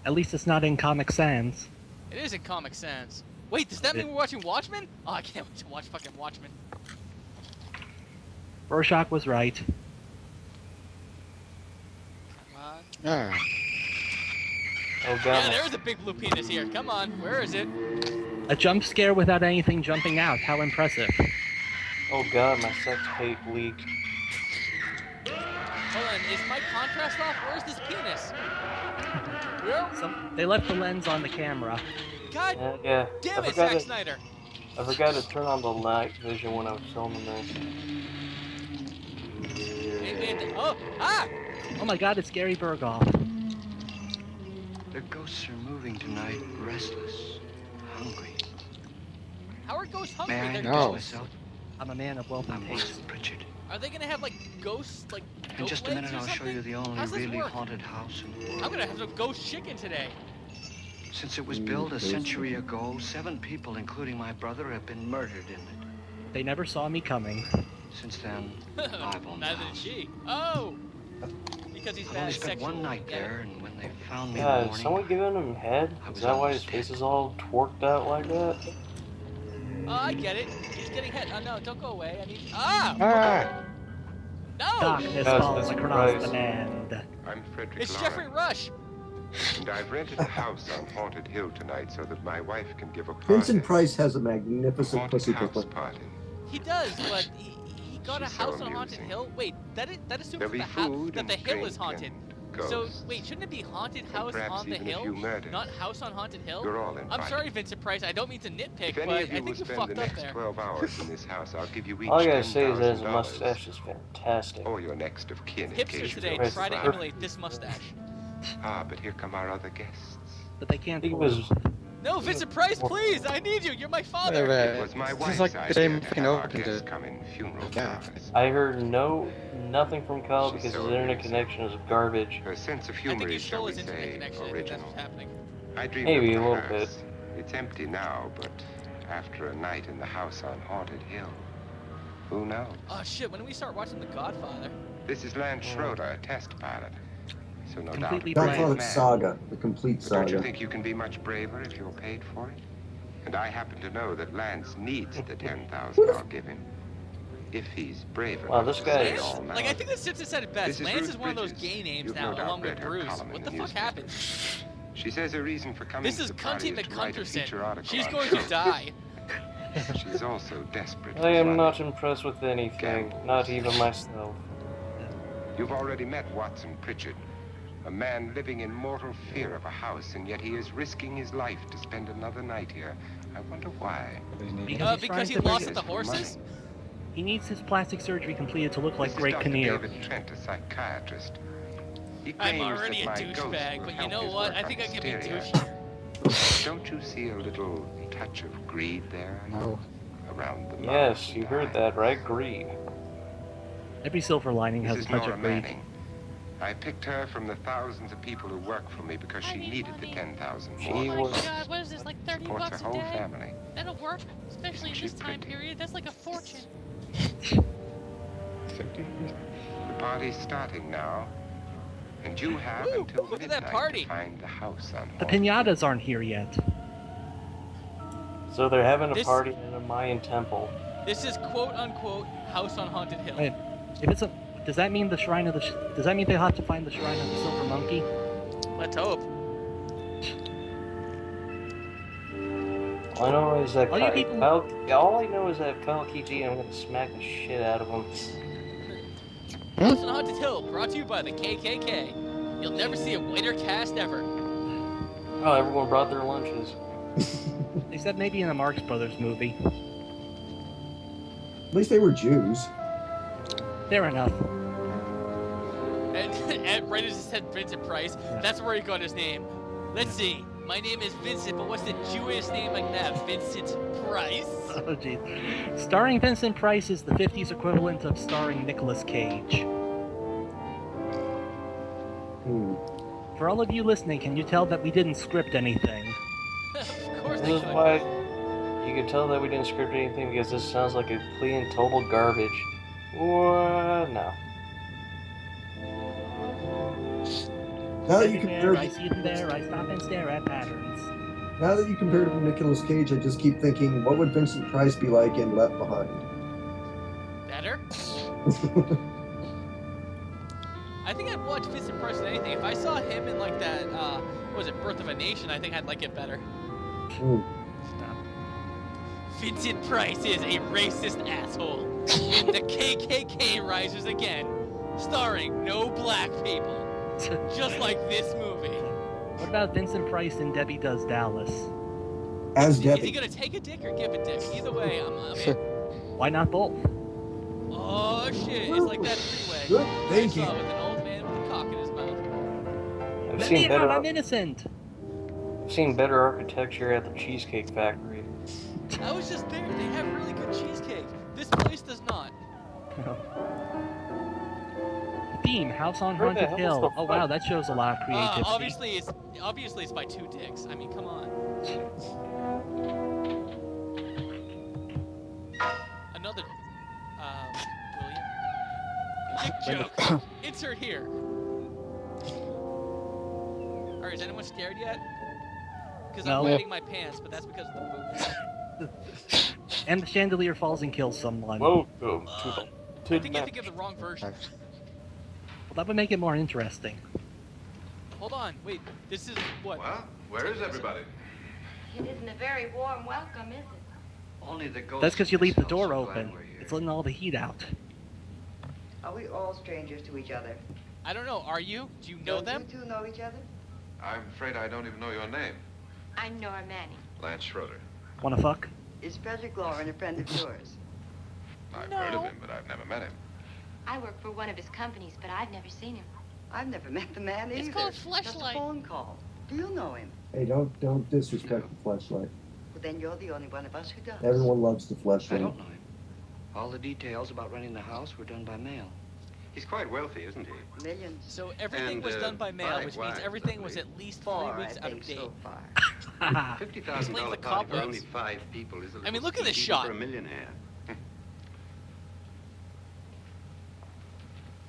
At least it's not in Comic Sans. It is in Comic Sans. Wait, does that mean we're watching Watchmen? Oh, I can't wait to watch fucking Watchmen. Rorschach was right. Come on. Ah. Oh god. Yeah, there's a big blue penis here. Come on, where is it? A jump scare without anything jumping out. How impressive. Oh god, my sex tape leaked. Hold on, is my contrast off? Where's this penis? Well, They left the lens on the camera. God Yeah. damn it, Zack Snyder. I forgot to turn on the night vision when I was filming this. Oh my god, it's Gary Berghoff. The ghosts are moving tonight, restless, hungry. How are ghosts hungry? May I They're introduce ghosts. myself? I'm a man of wealth and I'm taste. Watson Pritchard. Are they gonna have like ghosts, like In goat just a legs minute, or I'll show something? you the only How's this really work? haunted house in the world. I'm gonna have some ghost chicken today. Since it was built a century ago, 7 people, including my brother, have been murdered in it. They never saw me coming. Since then, I've owned the Neither did house. she. Oh! Because he's I've only spent bisexual. one night Yeah. there, and when they found me in the Yeah, is morning, someone giving him head? I Is was that why his almost face dead. is all twerked out like that? Oh, I get it. He's getting hit. Oh no, don't go away. I need. Ah! Ah! No! Darkness Yes, falls that's across right. the land. I'm Frederick It's Lawrence, Jeffrey Rush. and I've rented a house on Haunted Hill tonight so that my wife can give a party. Vincent Price has a A magnificent haunted pussy house tickler. party. He does, but he got a She's so house on Haunted amusing. Hill. Wait, that assumes There'll that be the, food that and the hill drink is haunted. and So ghosts. wait, shouldn't it be haunted And house perhaps on the even a hill, few murders. not house on Haunted Hill? You're all invited. I'm sorry, Vincent Price. I don't mean to nitpick, If but any I of you will think you spend fucked the up next there. 12 hours in this house, I'll give you each All I gotta say is that his $10,000. mustache is fantastic. Or your next of kin in Hipsters case you today feel try to inspired. emulate this mustache. Ah, but here come our other guests. But they can't I think it prove. was No, Vincent Price, please! I need you. You're my father. It was my This wife's is like the idea same to fucking have our open guests to... come in funeral Yeah. flowers. I heard nothing from Kyle She's because so his internet amusing. connection is garbage. Her sense of I humor think you is, shall stole we his internet say, connection. I think that's original. what's happening. I dreamed Maybe of a the little bit. hearse. It's empty now, but after a night in the house on Haunted Hill, who knows? Oh shit! When do we start watching The Godfather? This is Lance Schroeder, a test pilot. So no doubt. Completely a brave Godfather man. Saga, the complete But don't you saga. think you can be much braver if you're paid for it? And I happen to know that Lance needs the 10,000 I'll give him. If he's brave enough. Wow, this to guy stay is- all night. Like I think the Simpsons said it best. This is Lance Ruth is one of those Bridges. gay names You've now, no doubt along with read her Bruce. column in What the the fuck newspaper. happened? She says her reason for coming This to is the party Cunty is to write a feature McCunterson. article She's on going to shows. die. She's also desperate. I for am fun. not impressed with anything, Gambles. not even myself. You've already met Watson Pritchard, a man living in mortal fear of a house, and yet he is risking his life to spend another night here. I wonder why. Because he's Because trying he to lost bring- at the horses? He needs his plastic surgery completed to look like This is Great Dr. Kinnear. David Trent, a psychiatrist. He I'm claims already a that my ghost douchebag, will but you help know his what? work I on think I can be hysteria. douchey. Don't you see a little touch of greed there? No. Around the mouth Yes, and you heard eye? that, right? Greed. Every silver lining This has a is touch Nora of greed. Manning. I picked her from the thousands of people who work for me because she need needed the money. 10,000 She Oh more. my was- god, what is this, like 30 Supports bucks her a whole day? family. That'll work, especially in Isn't this she time pretty? period. That's like a fortune. The party's starting now, and you have Woo, until look at midnight that party. to find the house on The Haunted Hill. pinatas aren't here yet. So they're having a This- party in a Mayan temple. This is quote unquote House on Haunted Hill. Wait, if it's a, does that mean the shrine of the? Does that mean they have to find the shrine of the silver monkey? Let's hope. All I know is that All you people- all I know is that if Kyle keeps eating, I'm gonna smack the shit out of him. House on Haunted Hill, brought to you by the KKK. You'll never see a whiter cast ever. Oh, everyone brought their lunches. Except maybe in a Marx Brothers movie. At least they were Jews. Fair enough. And right as it said Vincent Price, that's where he got his name. Let's see. My name is Vincent, but what's the Jewish name like that? Vincent Price? Oh jeez. Starring Vincent Price is the 50s equivalent of starring Nicolas Cage. For all of you listening, can you tell that we didn't script anything? Of course This they is could. why you can tell that we didn't script anything because this sounds like a complete and total garbage. What? No. Now that you Standing compare, there, I see them there, I stop and stare at patterns. now that you compare to Nicolas Cage, I just keep thinking, what would Vincent Price be like in Left Behind? Better? I think I'd watch Vincent Price in anything. If I saw him in like that, what was it, Birth of a Nation, I think I'd like it better. Vincent Price is a racist asshole. In the KKK Rises Again, starring no black people. Just like this movie. What about Vincent Price in Debbie Does Dallas? As Is he Debbie. gonna take a dick or give a dick? Either way, I'm in. Why not both? Oh shit, it's like that freeway. Good I thinking. saw with an old man with a cock in his mouth. I've Let me seen out, better. I'm innocent! I've seen better architecture at the Cheesecake Factory. I was just there, they have really good cheesecake. This place does not. Theme, House on Where the Haunted hell is Hill. the Oh wow, fuck? that shows a lot of creativity. Obviously it's by two dicks. I mean, come on. Another, William. Dick joke. Insert here. Alright, is anyone scared yet? Because No. I'm wetting my pants, but that's because of the movie. And the chandelier falls and kills someone. Welcome to I the think you have to give the wrong version. Well, that would make it more interesting. Hold on, wait. This is what? Well, where is everybody? It isn't a very warm welcome, is it? Only the ghosts. That's because you leave the are door so glad open. we're here. It's letting all the heat out. Are we all strangers to each other? I don't know. Are you? Do you know Don't them? you two know each other? I'm afraid I don't even know your name. I'm Nora Manning. Lance Schroeder. Wanna fuck? Is Frederick Lauren a friend of yours? I've No. heard of him, but I've never met him. I work for one of his companies, but I've never seen him. I've never met the man either. It's called Just a Fleshlight. phone call. Do you know him? Hey, don't disrespect the fleshlight. Well, then you're the only one of us who does. Everyone loves the I fleshlight. don't know him. All the details about renting the house were done by mail. He's quite wealthy, isn't he? Millions. So everything And, was done by mail, five which means wives, everything I was believe. at least 3 Four, I weeks out of think, date. so far. $50,000 Explains the party for cobwebs. only 5 people is a little I mean, look at this steep shot. for a millionaire.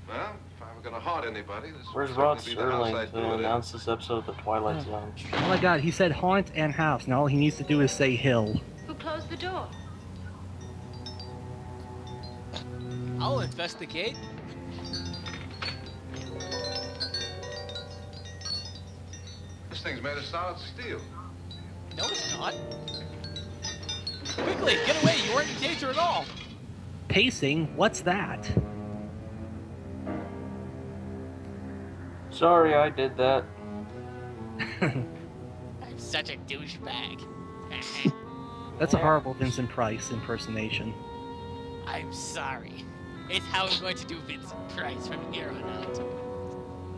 Well, if I were going to haunt anybody, this Where's would Rod certainly be the house Serling I'd do to it in. announce this episode of The Twilight Zone? Oh my god, he said haunt and house. Now all he needs to do is say hill. Who closed the door? I'll investigate. This thing's made of solid steel. No, it's not. Quickly, get away. You aren't in danger at all. Pacing? What's that? Sorry, I did that. I'm such a douchebag. That's a horrible Vincent Price impersonation. I'm sorry. It's how I'm going to do Vincent Price from here on out.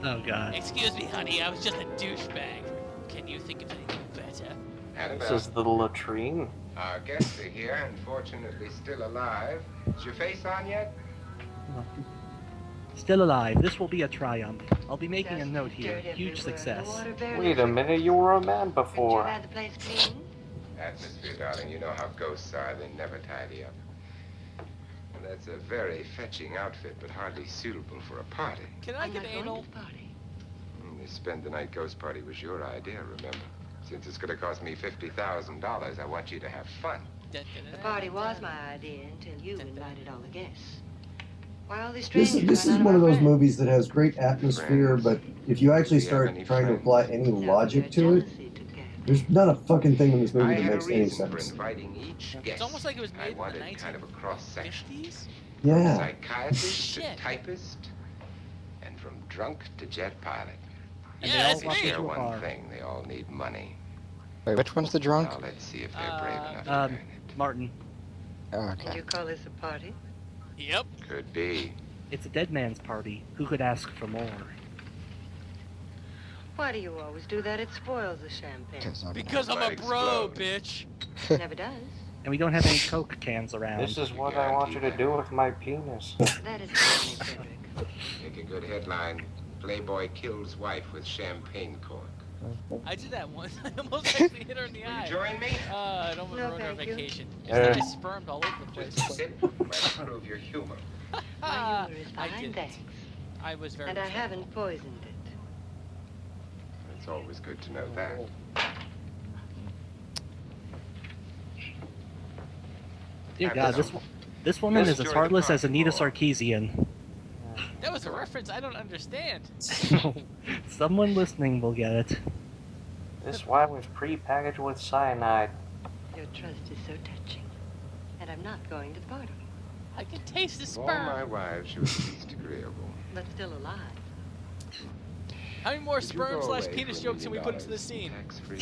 Oh god. Excuse me, honey. I was just a douchebag. Can you think of anything better? Annabelle, This is the latrine. our guests are here, unfortunately still alive. Is your face on yet? Still alive. This will be a triumph. I'll be making a Just note here. dirt Huge everywhere. success. The water barely Wait a drips. minute, you were a man Haven't you before. had the place cleaned? Atmosphere, darling. You know how ghosts are. They never tidy up. And that's a very fetching outfit, but hardly suitable for a party. Can I I'm get not going anal? to the party. The spend-the-night ghost party was your idea, remember? Since it's going to cost me $50,000, I want you to have fun. Dun, dun, dun, The party dun, was dun. my idea until you invited all the guests. Why all these This, strangers? this Why is none one of our those friends? movies that has great atmosphere, but if you actually Do you have start any trying to friends? apply any No, logic your to it, jealousy took care of there's not a fucking thing in this I movie that had a makes any reason for sense. inviting each guest. It's almost like it was I made in the wanted kind of a cross-section. 1950s. Yeah. Psychiatrist to Shit. typist, and from drunk to jet pilot. And Yeah, they all that's walk me. into Share a one bar. thing, they all need money. Wait, which one's the drunk? Now let's see if they're brave enough to Um, earn it. Martin. Oh, And okay. you call this a party? Yep. Could be. It's a dead man's party. Who could ask for more? Why do you always do that? It spoils the champagne. Because I'm a Might bro, explode. bitch. Never does. And we don't have any Coke cans around. This is what I want you to do with my penis. That is funny, Frederick. Make a good headline. Playboy kills wife with champagne cork. I did that once. I almost actually hit her in the Will you eye. join me? I almost No, ruined our thank you. vacation. Eh. Instead, I spermed all over the place. Just sit. Might improve your humor. My humor is I fine, didn't. thanks. I was very And I respectful. haven't poisoned it. It's always good to know that. Dear God, this woman is as heartless as Anita Sarkeesian. That was a reference I don't understand. Someone listening will get it. This wine was pre-packaged with cyanide. Your trust is so touching. And I'm not going to the party. I can taste the Of all my sperm. wives, she was the least agreeable. But still alive. How many more Would you go sperm/penis away for jokes can we put into $1 the scene? Tax-free?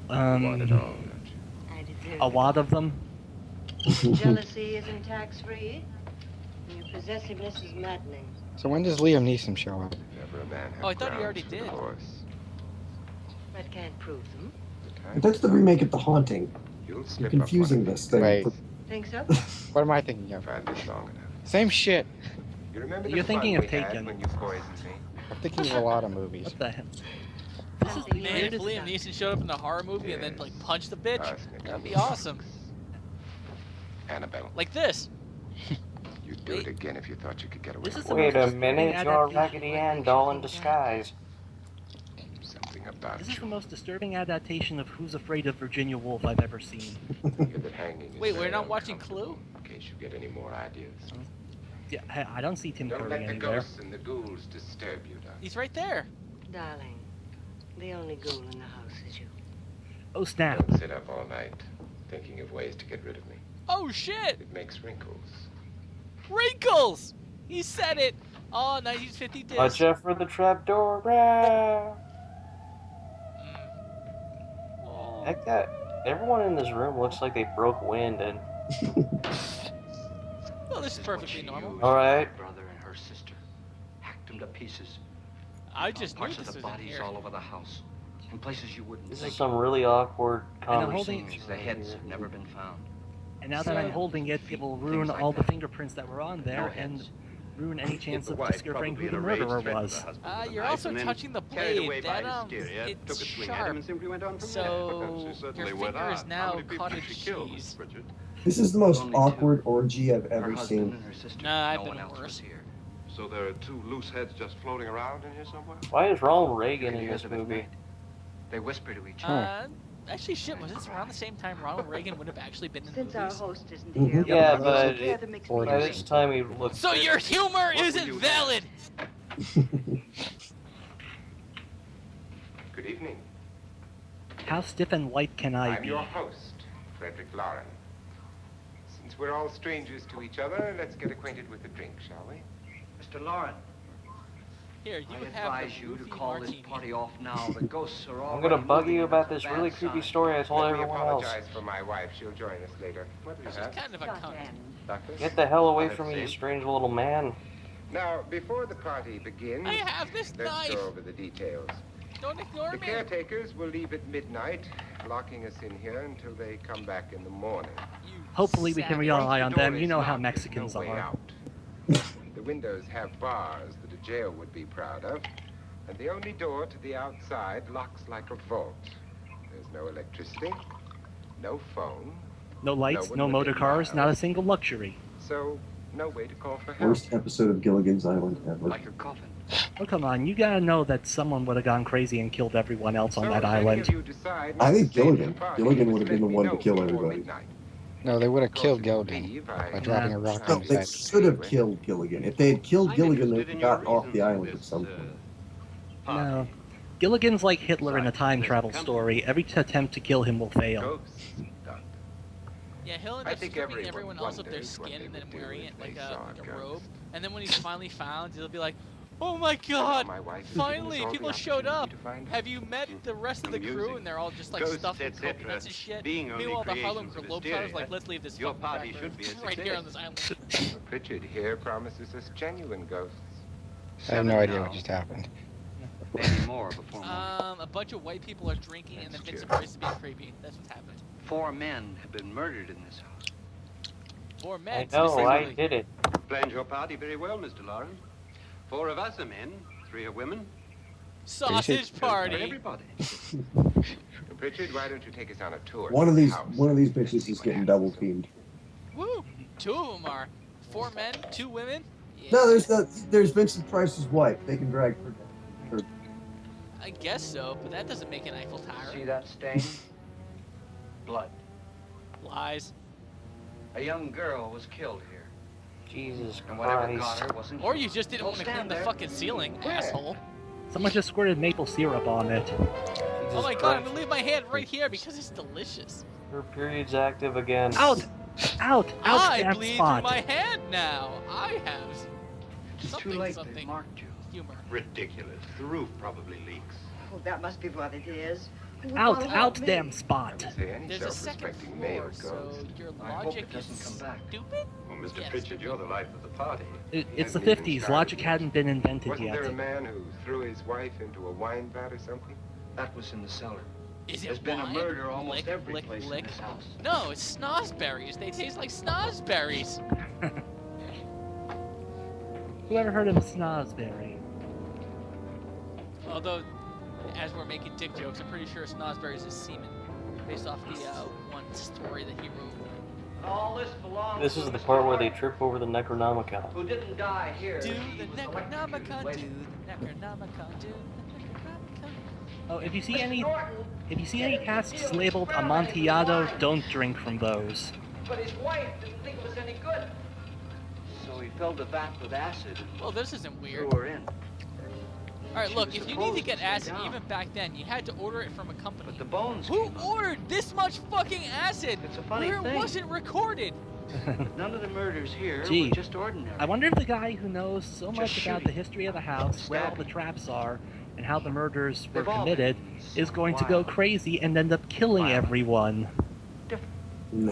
You want it all, don't you? I deserve A lot of them. Jealousy isn't tax-free. And your possessiveness is maddening. So when does Liam Neeson show up? Never a man have Oh, I thought he grounds already for did. divorce. But can't prove them. The But that's the remake of The Haunting. You'll You're slip confusing up one this thing. Wait. Think so? What am I thinking of of? I've had this long enough. Same shit. You remember the You're fun thinking of we had Taken. when you poisoned me? I'm thinking of a lot of movies. What the hell? This is Man, if Liam Neeson showed up in a horror movie and then like punched the bitch, Arsenic that'd on be the awesome. Annabelle. Like this. You'd do it again if you thought you could get away This with is it. the Wait a most minute, disturbing you're a adaptation. Raggedy Ann doll in disguise. Something about This is the you. most disturbing adaptation of Who's Afraid of Virginia Woolf I've ever seen. That hanging is Wait, we're very not watching Clue? uncomfortable, in case you get any more ideas. Yeah, I don't see Tim Don't Curry let the anywhere. ghosts and the ghouls disturb you, Doc. He's right there. Darling, the only ghoul in the house is you. Oh snap! Don't sit up all night thinking of ways to get rid of me. Oh shit! It makes wrinkles. Wrinkles! He said it! Oh, 1950 disc. Watch out for the trapdoor. Rah! Oh. Heck, that everyone in this room looks like they broke wind and. Well, this is perfectly normal. All right. My brother and her sister hacked them to pieces. I just knew Parts this of the was in bodies here. all over the house, in places you wouldn't This think. is some really awkward I'm holding- conversation. The right heads here. have never been found. And now that I'm holding it, it will ruin all the fingerprints that were on there and ruin any chance of discovering who the murderer was. You're also touching the blade. That it's sharp. So your finger is now cottage cheese. This is the most awkward orgy I've Her ever husband seen. and her sister. Nah, I've no been one else was worse. here. So there are two loose heads just floating around in here somewhere? Why is Ronald Reagan in Years this of it movie? night. They whisper to each other. Actually, shit, was this around the same time Ronald Reagan would have actually been in the Since our movies? host isn't Mhm. here, Yeah, we'll but put together makes me by this time he looked. So your humor isn't valid! Good evening. How stiff and white can I I'm be? your host, Frederick Lauren. Since we're all strangers to each other, let's get acquainted with a drink, shall we? Mr. Lauren, Here, you I have advise the you to roofie call martini. this party off now. The ghosts are all. I'm gonna bug you about this really creepy story I told Let me everyone else. apologize for my wife. She'll join us later. What do you She's have? kind of a cunt. Doctor? Get the hell away from me, you strange little man. Now, before the party begins, I have this let's knife. go over the details. Don't ignore The me. caretakers will leave at midnight, locking us in here until they come back in the morning. You Hopefully we can savage. rely on The door them. You is know how locked, Mexicans there's no way are. out. The windows have bars that a jail would be proud of, and the only door to the outside locks like a vault. There's no electricity, no phone, No lights, one no within motor cars, miles. not a single luxury. so no way to call for help. Worst episode of Gilligan's Island ever. Like a coffin. Oh come on, you gotta know that someone would have gone crazy and killed everyone else on So that if any island. of you decide I not think to stay for the Gilligan. party, Gilligan would have been the let me one to know kill before everybody. midnight. No, they would have Of course, killed if you Gilligan leave, by I- dropping a rock No, on his they head. should have killed Gilligan. If they had killed Gilligan, they got off the island at some point. No. Gilligan's like Hitler in a time travel story. Every attempt to kill him will fail. Ghosts, Doctor. Yeah, he'll end I up think stripping everyone everyone else of their wonders what skin they and then would do wearing it if like they a, saw like a a robe. ghost. And then when he's finally found, he'll be like, oh my god! My wife has given Finally, us all the people showed up! opportunity to find Have you met the rest of the crew? And they're all just like Ghosts, stuffed with etc., coconuts and shit. being only Meanwhile, the Harlem creations of Globetrotters hysteria, like, let's leave this your fucking party back should be a right here on success. this island. Pritchard here promises us genuine ghosts. I have no idea what just happened. Any more before morning. A bunch of white people are drinking and then That's Vincent true. Price is being creepy. That's what's happened. 4 men have been murdered in this house. 4 I men. know, I specifically. did it. Planned your party very well, Mr. Lauren. 4 of us are men, 3 are women. Sausage For party. everybody. Pritchard, why don't you take us on a tour? One of through these, the house? one of these bitches See is what getting happens. double teamed. Woo! 2 of them are 4 men, 2 women. Yeah. No, there's Vincent Price's wife. They can drag her down. I guess so, but that doesn't make an Eiffel Tower. See that stain? Blood. Lies. A young girl was killed here. Jesus And whatever got Christ. her wasn't Or human. you just didn't want to clean stand the there. fucking ceiling, Where? asshole. Someone just squirted maple syrup on it. Oh my god, I'm gonna leave my hand right here because it's delicious. Her period's active again. Out! Out! Out! I That bleed spot! through my hand now. I have It's too something, late. something They marked you. humor. Ridiculous. The roof probably leaks. Oh, that must be what it is. Who would Out! wanna Out! help me? Damn spot! Say any There's a second self-respecting male floor, goes. so your I hope logic it doesn't is come back. stupid? Well, Mr. Yes. Pritchard, you're the life of the party. It's the Hasn't even 50s. started Logic yet. hadn't been invented Wasn't yet. there a man who threw his wife into a wine vat or something? That was in the cellar. Is There's it been wine? a murder almost Lick, every lick, place lick. in this house. No, it's snozberries. They taste like snozberries. Who ever heard of Snozberry? Although, as we're making dick jokes, I'm pretty sure snozberries is semen, based off the one story that he wrote. All this belongs This to is the Mr. part where they Martin, trip over the Necronomicon. who didn't die here. Do He the was electrocuted Necronomicon, do later. the Necronomicon, do the Necronomicon. Oh, if you see Mr. any Norton, casks labeled Amontillado, don't drink from those. but his wife didn't think it was any good. So he filled the vat with acid and Well, this isn't threw weird. her in. Alright, She look, was if you need to supposed get to stay acid, down. even back then, you had to order it from a company. But the bones Who came up. ordered this much fucking acid It's a funny where it thing. wasn't recorded? None of the murders here Gee, were just ordinary. I wonder if the guy who knows so Just much about shooting. the history of the house, where all the traps are, and how the murders were They've all committed, been is going to go wild. crazy and end up killing Violent. everyone. No.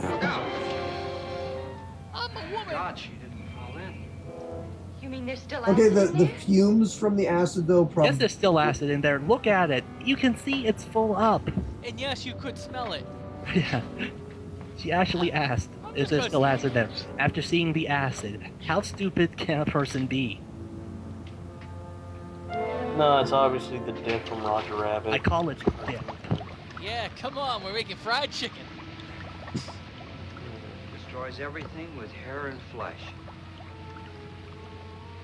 I'm a woman. God, she didn't fall in. You mean there's still Okay, acid the in there? fumes from the acid though Yes, probably. there's still acid in there. Look at it. You can see it's full up. And yes, you could smell it. Yeah. She actually asked, is there still acid there? After seeing the acid, how stupid can a person be? No, it's obviously the dick from Roger Rabbit. I call it dip. Yeah, come on, we're making fried chicken. Destroys everything with hair and flesh.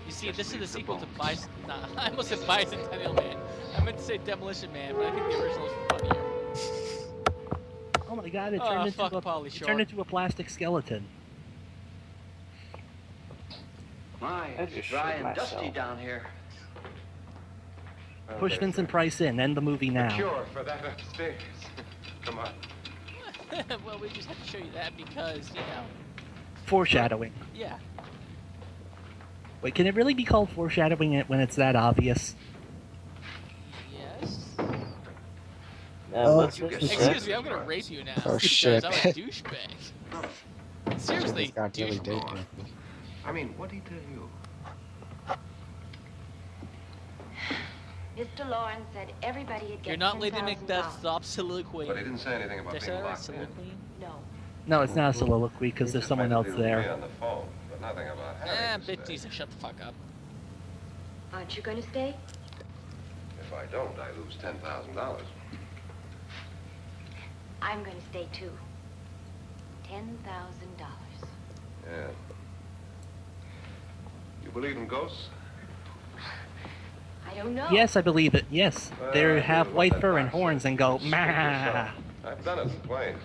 You see, Just this is the leaves the sequel to bones. Nah, I almost said Bicentennial Man. I meant to say Demolition Man, but I think the original is funnier. Oh my god, it Oh, turned, fuck into, Pauly it Shore. turned into a plastic skeleton. My, I it's just dry shit and dusty myself. down here. Oh, Push there's Vincent a- Price in, end the movie a now. cure for that upstairs. Come on. Well, we just had to show you that because, you know, Foreshadowing. yeah. Wait, can it really be called foreshadowing it when it's that obvious? Yes. Oh, Let's Excuse me, I'm gonna rape you now. Oh, because shit. I'm a douchebag. Seriously, Got really douchebag. dated. I mean, what did he tell you? Mr. Lawrence said everybody had get You're not Lady $10,000. Macbeth, stop soliloquy. But he didn't say anything about Did I say being that right? locked in. Soliloquy? No. No, it's not a soliloquy because there's Just someone else mentioned he was there. on the phone, but nothing about having Ah, to bitch stay. needs to shut the fuck up. Aren't you going to stay? If I don't, I lose $10,000. I'm going to stay too. $10,000. Yeah. You believe in ghosts? I don't know. Yes, I believe it. Yes. Well, They I have do white what fur that and box horns says. and go, Speak mah. yourself. I've done it in planes.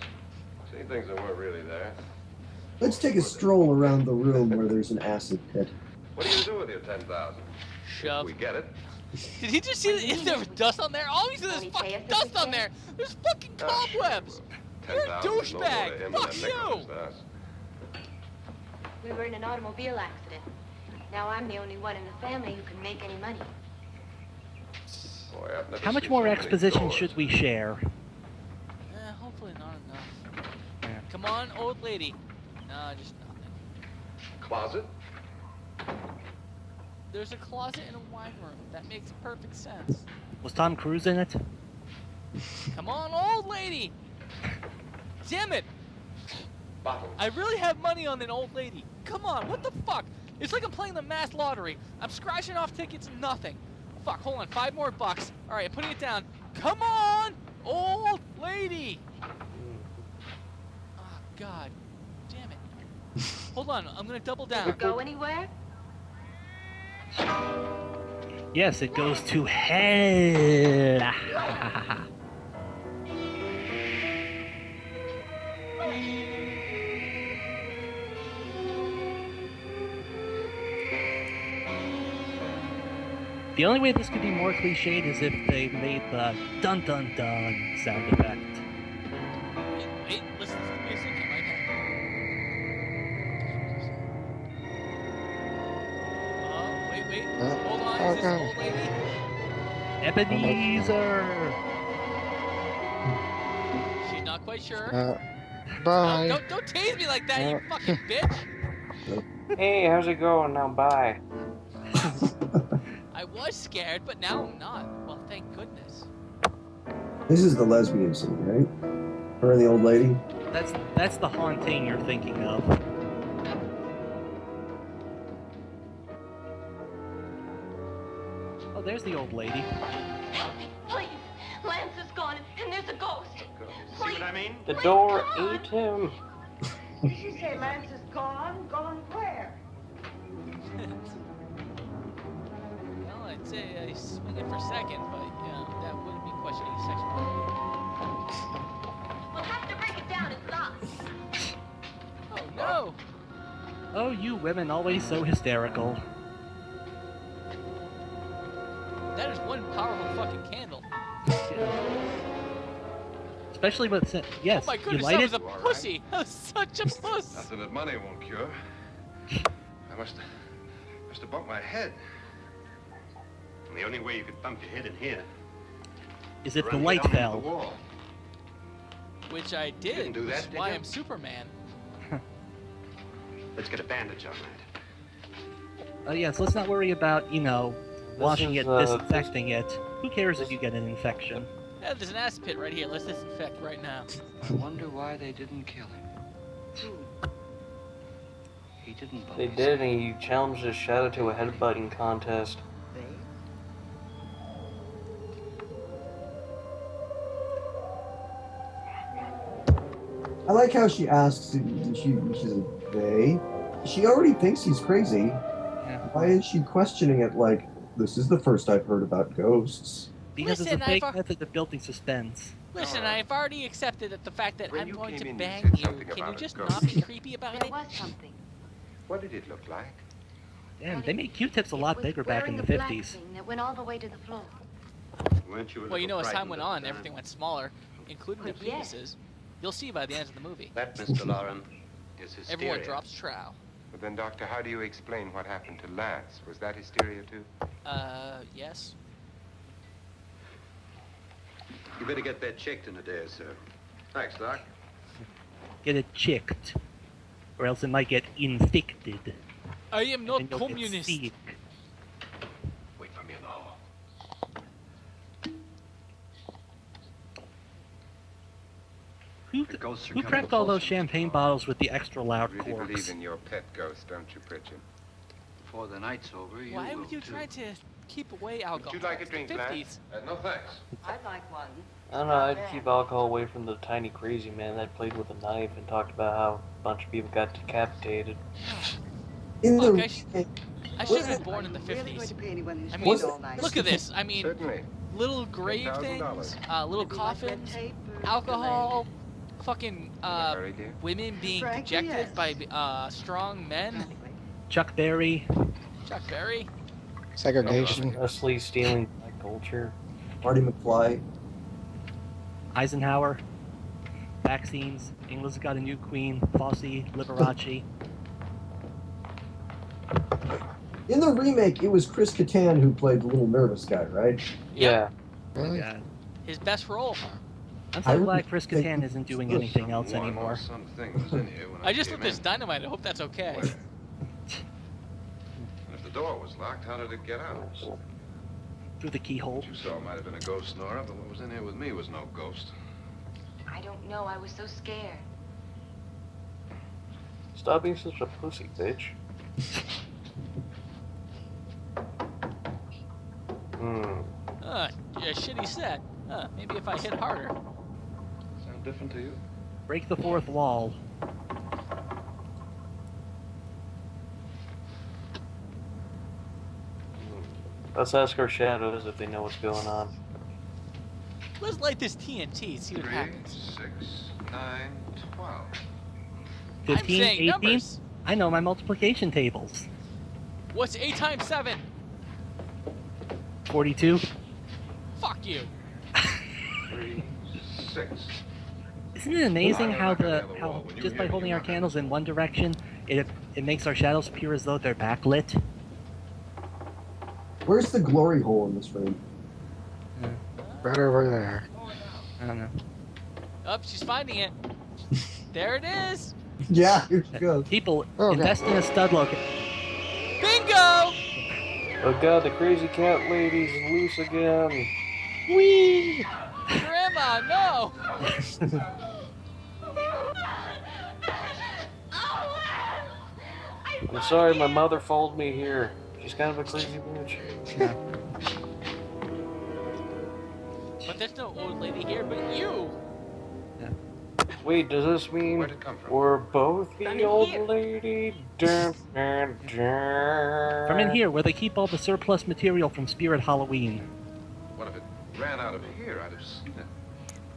Seen things that weren't really there. Let's take a stroll around the room where there's an acid pit. What do you do with your 10,000? Shove. We get it. Did he just see that if there was dust on there? All he said is fucking dust on there. There's fucking cobwebs. You're a 10,000 is no more to douchebag. him Fuck than Nicholas you. to us. We were in an automobile accident. Now I'm the only one in the family who can make any money. Boy, I've never How much seen more so many exposition doors. should we share? Hopefully not enough. Yeah. Come on, old lady. No, just nothing. Closet? There's a closet in a wine room. That makes perfect sense. Was Tom Cruise in it? Come on, old lady. Damn it. Bottles. I really have money on an old lady. Come on, what the fuck? It's like I'm playing the mass lottery. I'm scratching off tickets, nothing. Fuck, hold on, $5 more. All right, I'm putting it down. Come on, old lady. Oh, God. Damn it. Hold on, I'm gonna double down. Go anywhere? Yes, it goes to hell. The only way this could be more cliched is if they made the dun dun dun sound effect. Wait, listen to the music. It might happen. Oh, wait. Hold on. Is this an old lady? Ebenezer! She's not quite sure. Bye. No, don't tease me like that, you fucking bitch! Hey, how's it going? Now, bye. I was scared, but now I'm not. Well, thank goodness. This is the lesbian scene, right? Her and the old lady? That's the haunting you're thinking of. Oh, there's the old lady. Please, Lance is gone, and there's a ghost. See what I mean? The door ate him. Did you say Lance is gone? Gone where? Well, I'd say I swing it for second, but that wouldn't be questioning sexuality. We'll have to break it down. It's locked. Oh no! Oh, you women always so hysterical. That is one powerful fucking candle. Especially with yes, Oh my you goodness, light that it. was a pussy! That was such a puss! Nothing that money won't cure. I must have bumped my head. And the only way you could bump your head in here Is if the run light down into fell. the wall. Which I did. didn't do that, Which is did why you? I'm Superman. Let's get a bandage on that. Oh yes, let's not worry about, washing is, it, disinfecting it. Who cares if you get an infection? Yeah, there's an ass pit right here. Let's disinfect right now. I wonder why they didn't kill him. He didn't bump They his did, head. and he challenged his shadow to a headbutting contest. I like how she asks, she's a they. She already thinks he's crazy. Yeah. Why is she questioning it like, this is the first I've heard about ghosts? Because Listen, it's a fake I've- method of building suspense. Listen, I've already accepted that the fact that When I'm you going came to in, you bang said you, something can you about a just ghost. not be creepy about There it? was something. What did it look like? Damn, they made Q-tips a lot It was bigger back in the wearing a black 50s. thing that went all the way to the floor. Weren't you a Well, you know, little as time frightened went at on, the time? everything went smaller, including the Well, yes. penises. You'll see by the end of the movie. That, Mr. Lauren, is hysteria. Everyone drops trow. But then, Doctor, how do you explain what happened to Lance? Was that hysteria, too? Yes. You better get that checked in a day or so. Thanks, Doc. Get it checked, or else it might get infected. I am not and you'll get communist. sick. Wait for me in the hall. Who, The ghosts are who coming cracked all those closer. champagne bottles with the extra loud You really believe corks? in your pet ghost, don't you, Pritchard? Before the night's over, you Why will would you too. try to keep away alcohol? Would you like a It's drink, the Lance? 50s. No, thanks. I'd like one. I don't know, I'd keep alcohol away from the tiny crazy man that played with a knife and talked about how a bunch of people got decapitated. In Look, the I should have been born in the Really going 50s. to pay anyone who's I paid mean, all night? look at this. I mean, Certainly. little grave $10,000. things, little Maybe like red coffins, tape or alcohol, fucking In a hurry, dear? women being Frankly, rejected yes. by strong men. Anyway, Chuck Berry. Chuck Berry. Segregation. Wesley stealing black culture. Marty McFly. Eisenhower. Vaccines. England's got a new queen. Fosse. Liberace. In the remake, it was Chris Kattan who played the little nervous guy, right? Yeah. Really? Yeah. His best role. I'm I so would glad Chris think- Kattan isn't doing anything else Someone anymore. or something was in here when I just came looked at this in. dynamite. I hope that's okay. Where? And if the door was locked, how did it get out? Through the keyhole. What you saw might have been a ghost, Nora, but what was in here with me was no ghost. I don't know. I was so scared. Stop being such a pussy, bitch. Yeah, shitty set. Maybe if I hit harder. Sound different to you? Break the fourth wall. Let's ask our shadows if they know what's going on. Let's light this TNT and see what 3, happens. 6, 9, 12. 15, I'm saying 18? numbers. I know my multiplication tables. What's 8 times 7? 42. Fuck you. 3, 6. Isn't it amazing how Knock on the wall. When you just hear by me, holding you our knock on candles the in one direction, it makes our shadows appear as though they're backlit? Where's the glory hole in this room? Right over there. I don't know. Oh, she's finding it. There it is. Yeah, here she goes. People, Oh, invest in a stud look. Bingo! Oh god, the crazy cat lady's loose again. Whee! Grandma, no! I'm sorry, my mother folded me here. She's kind of a crazy bitch. Yeah. But there's no old lady here but you. Wait, does this mean Where'd it come from? we're both the old lady? Dun, dun, dun. From in here, where they keep all the surplus material from Spirit Halloween. What if it ran out of here? I'd have seen it.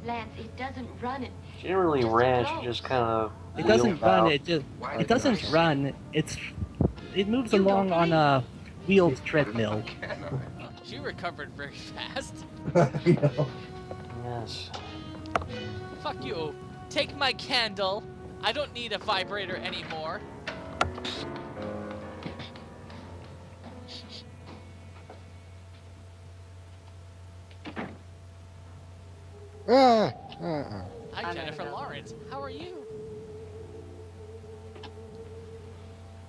Lance, it doesn't run. She didn't really ran, she just kind of. It doesn't run. It just. Why It did doesn't I- run. It moves along on a wheeled treadmill. She recovered very fast. You know. Yes. Fuck you. Take my candle. I don't need a vibrator anymore. Hi, Jennifer Lawrence. How are you?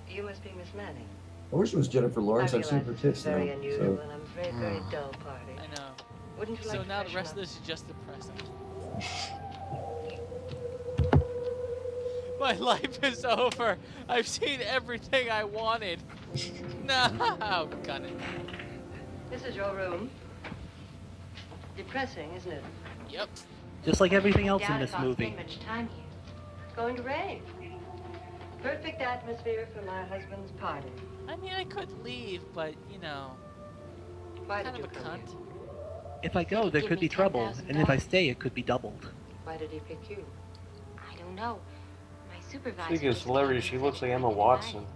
You must be Miss Manning. I wish it was Jennifer Lawrence. I I've seen realize her it's tits a now. very unusual So. and I'm afraid very dull party. I know. Wouldn't you like So to now the freshen rest up? of this is just depressing. My life is over. I've seen everything I wanted. No, gun it. This is your room. Depressing, isn't it? Yep. Just like everything else in Doubt this if I'll movie. spend much time here. It's going to rain. Perfect atmosphere for my husband's party. I mean, I could leave, but you know, Why kind did of you a come cunt. here? If I go, there could be trouble, and if I stay, it could be doubled. Why did he pick you? I don't know. My supervisor. Speaking of just celebrity, came she and looks said like Emma I could Watson.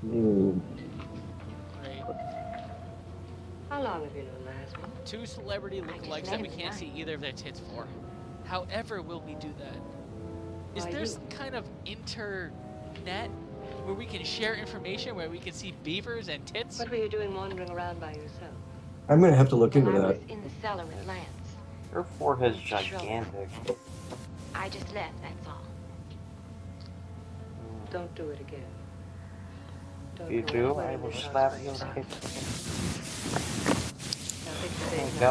Mm. Great. How long have you known my husband? Two celebrity lookalikes that we can't see either of their tits for. However will we do that? Is Why there you? some kind of internet where we can share information, where we can see beavers and tits? What were you doing wandering around by yourself? I'm gonna have to look into Well, I that. was in the cellar with Lance. Her forehead's gigantic. I just left, that's all. Don't do it again. Don't If you go do, anywhere I in will this house slap by you in the yourself. face. Now fix the bed. Go.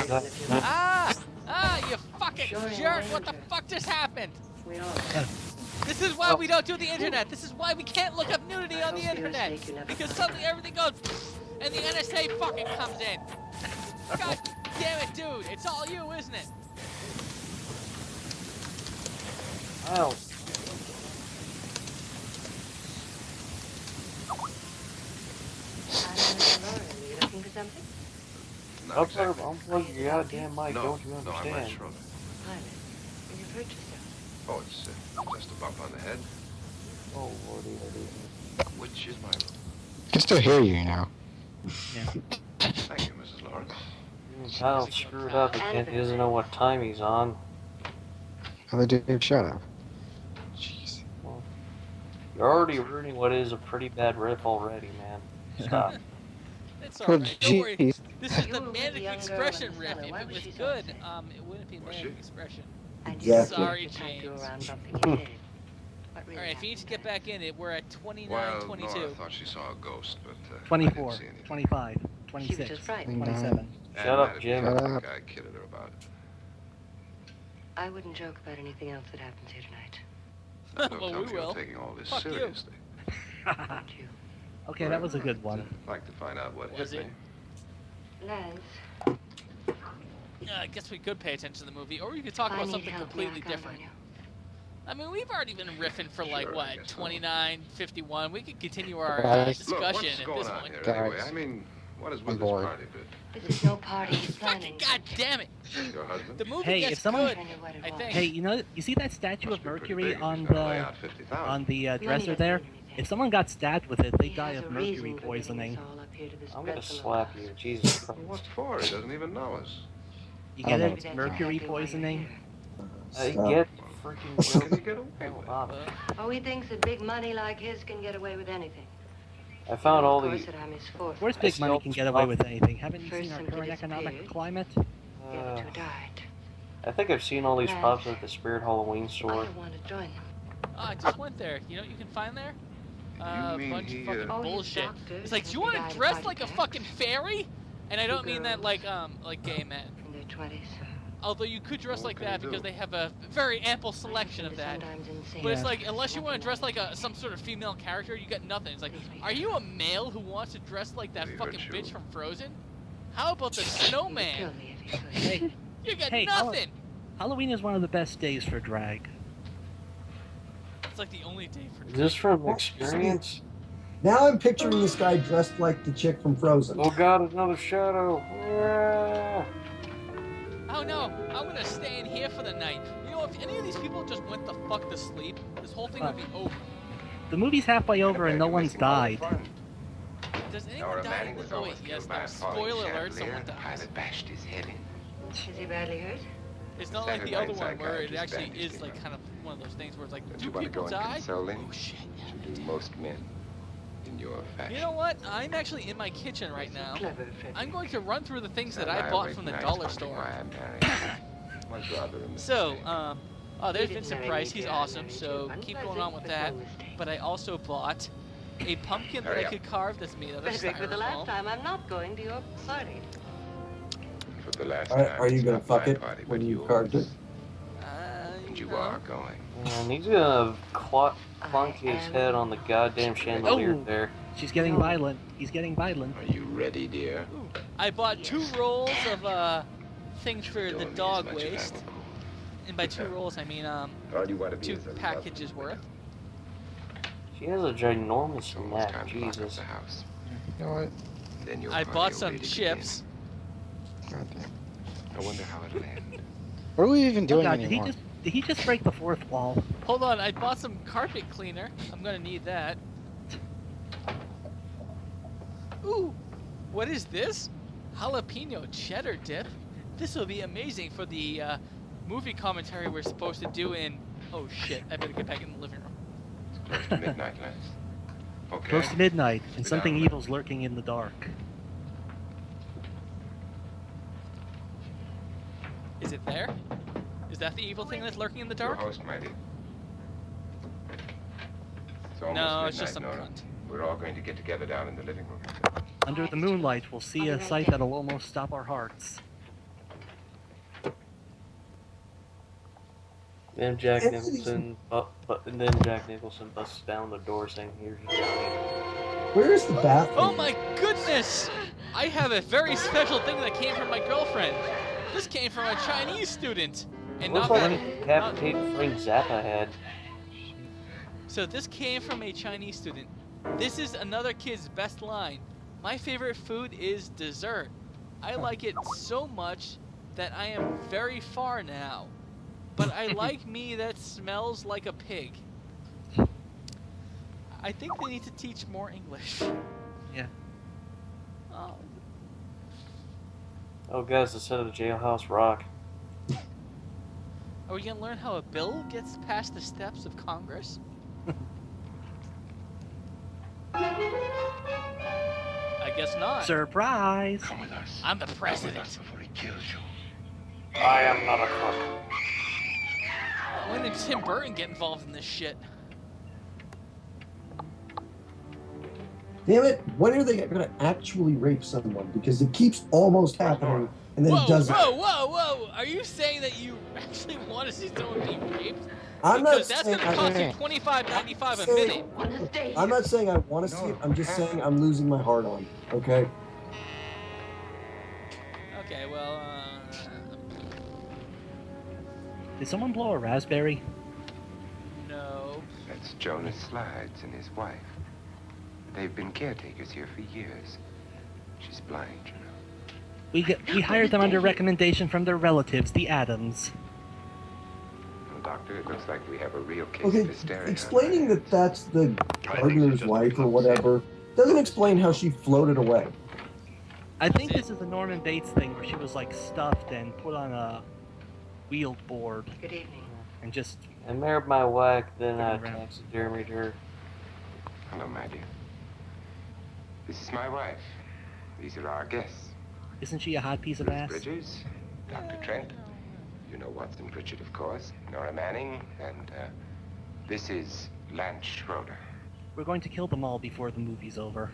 Now, if you- Ah, you fucking Sure, jerk! yeah, What the sure. fuck just happened? We all. This is why we don't do the internet. This is why we can't look up nudity on the I hope you're internet. safe, you never Because find suddenly everything goes and the NSA fucking comes in. God damn it, dude. It's all you, isn't it? Ow. Lauren, are you looking for something? Not Up there, exactly. unplug your goddamn mic, No, don't you no, I'm not understand? sure of it. Pilot, you've hurt yourself. Oh, it's just a bump on the head. Oh, lordy, lordy. Which is my room? I can still hear you now. Thank you, Mrs. Lawrence. Kyle screwed up again. He doesn't know what time he's on. Other dude, shut up. Jeez. You're already ruining what is a pretty bad riff already, man. Stop. It's Oh, alright. Don't worry. jeez. This is You the were with Manic the young girl Expression in the riff. cellar. If Why it was was she so good, upset? it wouldn't be Was Manic she? Expression. And Exactly. Sorry, you can't go James. around bumping your head. What really Alright, if you need to get back in it, we're at 29, Well, 22. Nora thought she saw a ghost, but I 24, didn't see anything. 25, She was 26, just frightened. 27. And Shut up, mad at Jim. me. Shut I up. think I kidded her about it. I wouldn't joke about anything else that happens here tonight. Don't Well, tell we me you're will. taking all this Fuck you. seriously. Don't you? Okay, that was a good I'd, one. like to find out what Was hit it? me. Lance, I guess we could pay attention to the movie, or we could talk I about need something help, completely Mac, I different. know. I mean, we've already been riffing for like, Sure, I what, guess so. 29, 51. We could continue our Guys. Look, discussion what's at going this on point. here anyway? Guys. I mean, What is I'm with this bored. party bit? This is no party he's Fucking planning. goddamn it! Your husband? The movie Hey, gets if someone- good, I think. Hey, you see that statue Must of be pretty Mercury big if on he's gonna lay the out 50,000. dresser there? If someone got stabbed with it, they'd die of mercury poisoning. I'm gonna slap you, Jesus Christ. What for? He doesn't even know us. You I get don't it? Mercury poisoning? I Stop. get freaking What can he joke. get away with? Oh, he thinks that big money like his can get away with anything. I found all Of the. course, at our misfortune. Where's big money can get away with anything? Haven't you First seen our simply current economic disappeared. climate? The other two died. I think I've seen all these Lance. pops at the Spirit Halloween I store. don't want to join them. Oh, I just went there. You know what you can find there? A mean bunch he, of fucking Oh, he's bullshit. doctors It's like, and do you the want guy to in dress party like a pants. fucking fairy? And I don't mean that girls. like gay men. In their 20s. Although you could dress What like can that you because do? they have a very ample selection of that. Sometimes insane. But it's like, unless you want to dress like some sort of female character, you got nothing. It's like, are you a male who wants to dress like that Leave fucking it, bitch you. from Frozen? How about the He would kill snowman? me if he could. Hey, You got Hey, nothing. Halloween is one of the best days for drag. It's like the only day for Is this from experience? Now I'm picturing this guy dressed like the chick from Frozen. Oh god, another shadow. Ah. Oh no, I'm gonna stay in here for the night. You know, if any of these people just went the fuck to sleep, this whole thing would be over. The movie's halfway over and no You're one's missing all the died. fun. Does anyone Nora die Manning in was this? Oh wait, almost yes, killed by no. a falling Spoiler alert, chandelier. someone The dies. pilot bashed his head in. Is he badly hurt? It's not like the Saturday other Night one where it Psychiatrist actually bandaged is him like up. kind of one of those things where it's like, Don't do you want to people go and die? console him? Oh shit, yeah, To they do did. most men in your fashion. You know what? I'm actually in my kitchen right now. Clever, Fred. I'm going to run through the things that And I bought wait from the nights dollar wondering store. why I married you. Was rather a So, mistake. oh, there's He didn't Vincent marry Price. me, He's dear. I awesome. married So you. keep going on with Unpleasant, that. but no mistake. But I also bought a pumpkin that Hurry I up. could carve that's made out of Frederick, for the last styrofoam. time, I'm not going to your party. For the last Are, time, are you it's gonna not fuck my it party, when but you yours. carved it? And you No. are going. And he's gonna clunk his head on the goddamn chandelier Oh. there. She's getting violent. He's getting violent. Are you ready, dear? Ooh, I bought 2 rolls of things for the Don't need dog as much as waste. apple. And by 2 rolls, I mean All you want to be 2 is a packages lovely worth. She has a ginormous It's almost neck, time to lock up Jesus. the house. You know what? Then your I party bought will some really chips. God damn. begin. I wonder how it'll end. What are we even Oh doing god, anymore? did he just break the fourth wall? Hold on, I bought some carpet cleaner. I'm gonna need that. Ooh, what is this? Jalapeno cheddar dip. This will be amazing for the movie commentary we're supposed to do in. Oh shit! I better get back in the living room. It's close to midnight, Lance. Okay. Close to midnight, and Sit something down. evil's lurking in the dark. Is it there? Is that the evil thing that's lurking in the Your dark? host, my dear. It's almost No, midnight, it's just some Nora. cunt. We're all going to get together down in the living room. Under the moonlight, we'll see a sight that'll almost stop our hearts. Then Jack It's- Nicholson, and then Jack Nicholson busts down the door saying, "Here's your Johnny." Where's the bathroom? Oh my goodness! I have a very special thing that came from my girlfriend. This came from a Chinese student. And Looks not like that, a decapitated Frank Zappa head. So this came from a Chinese student. This is another kid's best line. My favorite food is dessert. I like it so much that I am very far now. But I like me that smells like a pig. I think they need to teach more English. Yeah. Oh. Oh, guys, the set of the Jailhouse Rock. Are we gonna learn how a bill gets past the steps of Congress? I guess not. Surprise! Come with us. I'm the Come with president. us before he kills you. I am not a crook. When did Tim Burton get involved in this shit? Damn it! When are they gonna actually rape someone? Because it keeps almost happening, and then Whoa, it doesn't. whoa, whoa, whoa! Are you saying that you actually want to see someone be raped? I'm not Because that's saying. gonna cost you I'm $25.95 a saying- minute. not saying I want to see it. I'm just saying I'm losing my heart on. Okay. Okay, well, Did someone blow a raspberry? no. That's Jonas Slides and his wife. They've been caretakers here for years. She's blind, you know. We hired them under recommendation from their relatives, the Adams. Well, Doctor, it looks like we have a real case Okay, of hysteria. explaining that that's the gardener's wife or whatever doesn't explain how she floated away. I think this is a Norman Bates thing where she was like stuffed and put on a wheeled board. Good evening. And just... And married my wife, then I taxidermied her. Hello, my dear. This is my wife. These are our guests. Isn't she a hot piece of ass? Bridges, Dr. Trent. You know Watson Pritchard, of course. Nora Manning, and this is Lance Schroeder. We're going to kill them all before the movie's over.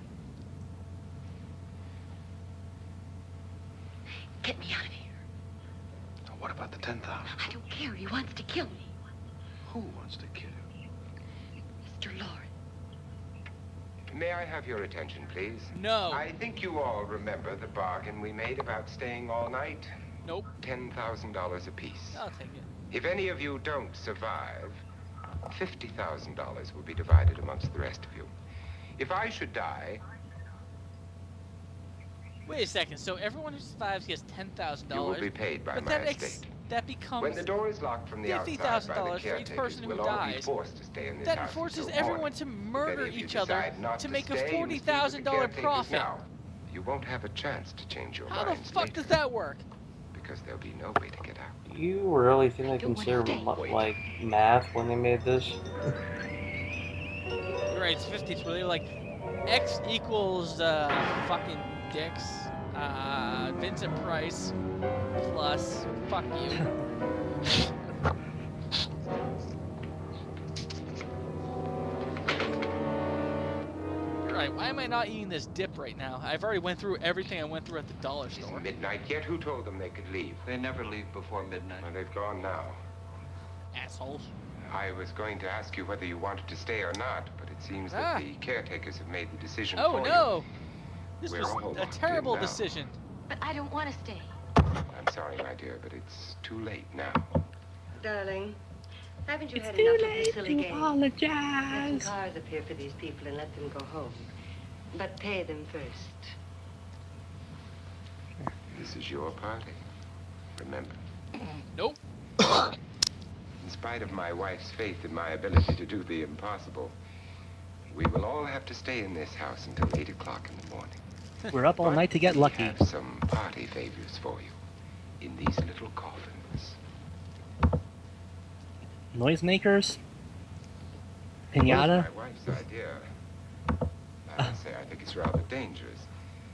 Get me out of here. What about the 10,000? I don't care. He wants to kill me. Who wants to kill you? Mr. Lawrence. May I have your attention, please? No. I think you all remember the bargain we made about staying all night? Nope. $10,000 apiece. I'll take it. If any of you don't survive, $50,000 will be divided amongst the rest of you. If I should die... Wait a second, so everyone who survives gets $10,000. You will be paid by but my estate. That becomes when the door is locked from the outside by the $50,000 for each person who we'll all be dies. forced to stay in this That house forces until everyone morning. to murder If any of you each other decide not to make a stay and speak with the $40,000 caretakers profit. now, you won't have a chance to change your How the minds fuck later, does that work? because there'll be no way to get out. You really think they consider like math when they made this? You're right, it's 50. It's really like X equals fucking dicks. Vincent Price plus fuck you. You're right. Why am I not eating this dip right now? I've already went through everything I went through at the dollar store. It's midnight yet. Who told them they could leave? They never leave before midnight. Well, they've gone now. Assholes. I was going to ask you whether you wanted to stay or not, but it seems that the caretakers have made the decision Oh for no! This We're was all a locked terrible in now. decision. But I don't want to stay. you. I'm sorry, my dear, but it's too late now. Darling, haven't you It's had too enough of late this silly to game? apologize. Let some cars appear for these people and let them go home. But pay them first. This is your party. Remember? Nope. In spite of my wife's faith in my ability to do the impossible, we will all have to stay in this house until 8 o'clock in the morning. We're up all night to get lucky. We have some party favors for you in these little coffins. Noisemakers? Pinata? My wife's idea. I must say, I think it's rather dangerous.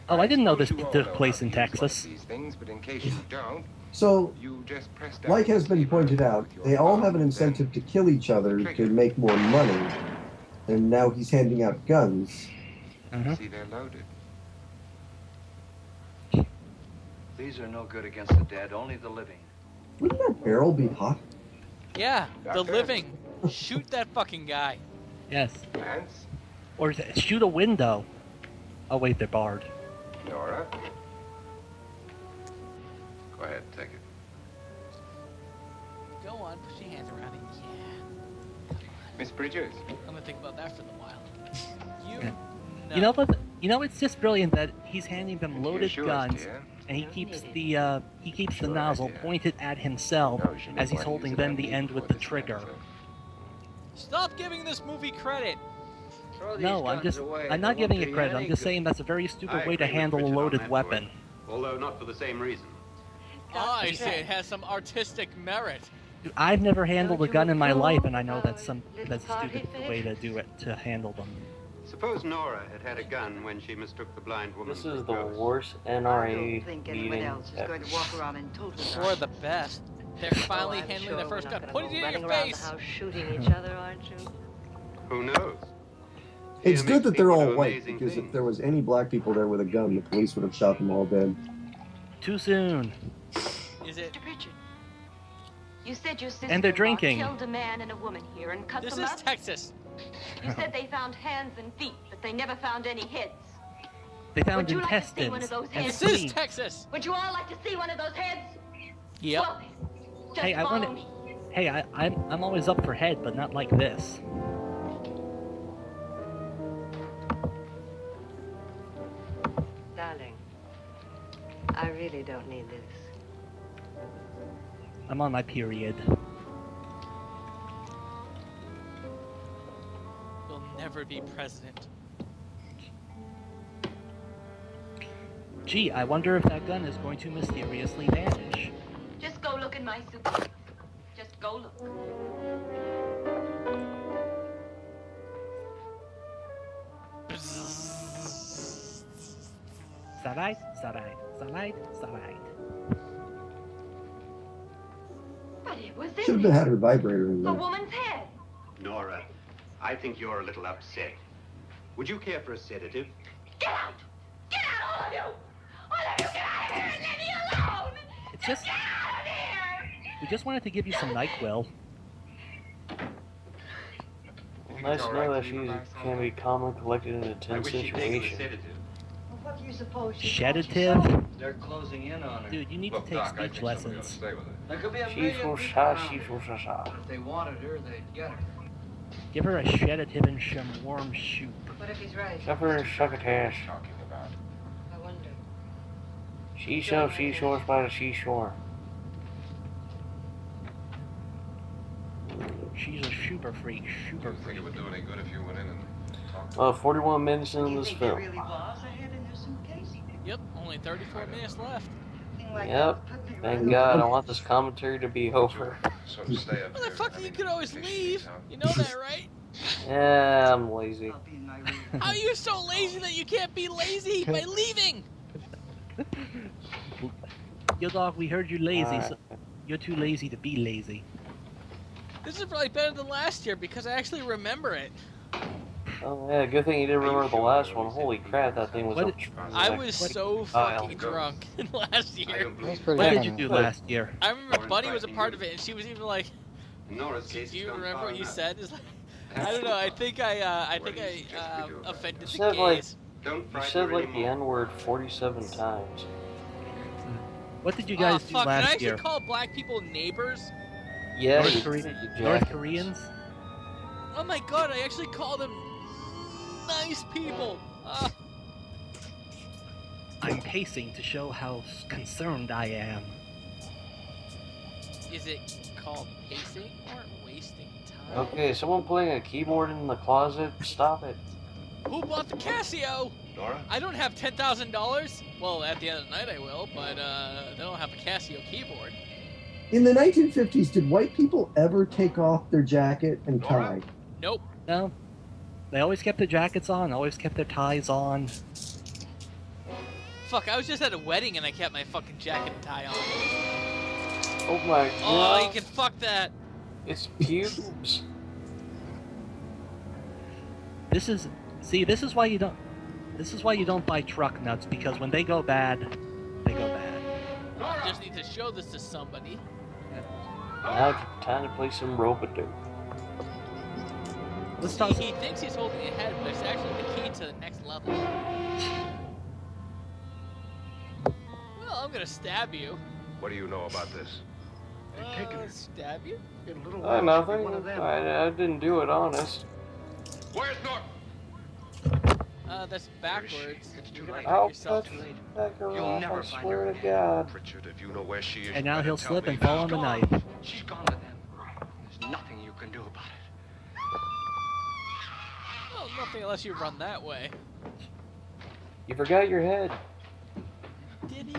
Oh, I didn't know this suppose you all took know place how in to use one of Texas. These things, but in case you don't, So, you just press down like the has been receiver pointed out, with your they all thumb, have an then incentive to kill each other to make more money. And now he's handing out guns. see they're loaded. These are no good against the dead, only the living. Wouldn't that barrel be hot? Yeah, the Doctor? living. Shoot that fucking guy. Yes. Lance, Or shoot a window. Oh wait, they're barred. Nora, Go ahead, take it. Go on, push your hands around it. Yeah. Miss Bridges. I'm gonna think about that for a while. You. Yeah. No. You know what? You know, it's just brilliant that he's handing them loaded Here's yours, guns, dear. and he keeps the Sure nozzle idea. pointed at himself Knows you may as he's want to holding use it then on the me end with before the this trigger. happens. Stop giving this movie credit. No, I'm not giving it credit. I'm just saying that's a very stupid way to handle a loaded weapon. Although not for the same reason. I say it has some artistic merit. Dude, I've never handled a you gun in my approve life, and I of know our that's a little party stupid way to do it, to handle them. Suppose Nora had had a gun when she mistook the blind woman This for a is the ghost. worst I NRA don't think anyone meeting else is ever. going to walk around in total Or the best. They're finally Oh, I'm handling sure their first we're gun. not Put gonna it go in your running around face. the house shooting each other, aren't you? Who knows? It's Fear good that makes they're people all do white, amazing because if things. there was any black people there with a gun, the police would have shot them all dead. Too soon. Is it? Mr. Pritchard, you said your sister And they're drinking. killed a man and a woman here and cut This them is up. Texas. You said they found hands and feet, but they never found any heads. They found Would you like to see one intestines of those and heads? This is spleen. Texas. Would you all like to see one of those heads? Yep. Well, just Hey, I follow want me. to. Hey, I'm always up for head, but not like this. Darling, really don't need this. I'm on my period. You'll never be president. Gee, I wonder if that gun is going to mysteriously vanish. Just go look in my suitcase. Just go look. Salide, salide, salide, salide. But it was Should in have had her vibrator in a there. woman's head. Nora, I think you're a little upset. Would you care for a sedative? Get out! Get out, all of you! All of you, get out of here and leave me alone! It's just... Get out of here! We just wanted to give you some NyQuil. Nice to know that she can be calm and collected in a I tense wish you'd take the situation. sedative. Well, what do you suppose she Sedative? They're closing in on her. Dude, you need to take Doc, I speech think somebody ought to lessons. stay with her. There could be a She million will people shot, around. she will shot. If they wanted her, they'd get her. Give her a sedative and some warm soup. What if he's right? Shove her and shuck a tash. Talking about. I wonder. She shall seashores by the seashore. She's a super freak, super Do you think freak. it would do any good if you went in and talked to her? 41 minutes Do into you this think there film. really was a head in her suitcase? Yep, only 34 minutes left. Thing like Yep. that, put me Thank right God, I want this commentary to be over. Sort of stay up here. Motherfucker, you could always in case she leave. gets out. You know that, right? Yeah, I'm lazy. I'll be in my room. How are you so lazy that you can't be lazy by leaving? Yo, dog, we heard you're lazy, so you're too lazy to be lazy. This is probably better than last year because I actually remember it. Oh yeah, good thing you didn't remember the last one. Holy crap, that thing was What up. I was so fucking go. drunk last I year. don't believe pretty What funny. did you do last year? I remember Bunny was a part of it, and she was even like, In Nora's "Do case, you it's gone remember far what you enough. said?" It's like, I don't know. I think I What do you suggest we do about offended You the said like gays. Don't you frighten said her like the anymore. N-word 47 times. What did you Oh guys do fuck! Did I last actually year? call black people neighbors? Yeah, North, you Korea- did, you North jackass. Koreans? Oh my god! I actually called them nice people. I'm pacing to show how concerned I am. Is it called pacing or wasting time? Okay, someone playing a keyboard in the closet? Stop it. Who bought the Casio? Nora? I don't have $10,000. Well, at the end of the night I will, but they don't have a Casio keyboard. In the 1950s, did white people ever take off their jacket and tie? Nope. No. They always kept their jackets on, always kept their ties on. Fuck, I was just at a wedding and I kept my fucking jacket and tie on. Oh my Oh, god. you can fuck that. It's pubes. This is why you don't buy truck nuts, because when they go bad, they go bad. I just need to show this to somebody. Now it's time to play some rope-a-dope. Let's See, talk. he thinks he's holding it ahead, but it's actually the key to the next level. Well, I'm gonna stab you. What do you know about this? Stab you? Nothing. I didn't do it, honest. Where's Norton? That's backwards. You're gonna hurt I'll yourself. cut back her You'll off, never I find swear her to again. God. Pritchard, if you know where she is, And now you he'll better slip tell and me fall now. on the knife. She's gone to them. There's nothing you can do about it. Well, nothing unless you run that way. You forgot your head. Did he?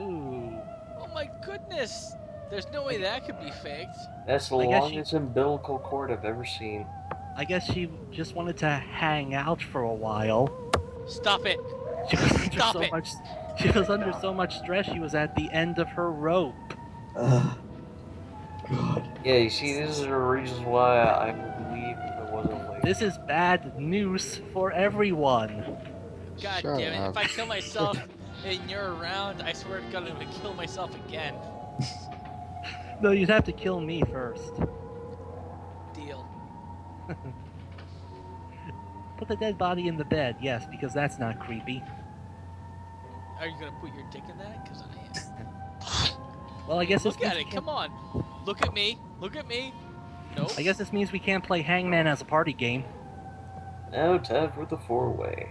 Ooh. Oh my goodness! There's no way that could be faked. That's the I guess longest umbilical cord I've ever seen. I guess she just wanted to hang out for a while. Stop it! She was under Stop so it. much. She was under so much stress. She was at the end of her rope. God. Yeah, you see, this is the reason why I believe it wasn't late. This is bad news for everyone. God Shut damn it! up. If I kill myself and you're around, I swear to God, I'm gonna kill myself again. No, you'd have to kill me first. Deal. Put the dead body in the bed, yes, because that's not creepy. Are you gonna put your dick in that? Cause I am. Well, I guess this Look at means it! Come on! Look at me! Look at me! Nope. I guess this means we can't play Hangman as a party game. Now time for the four-way.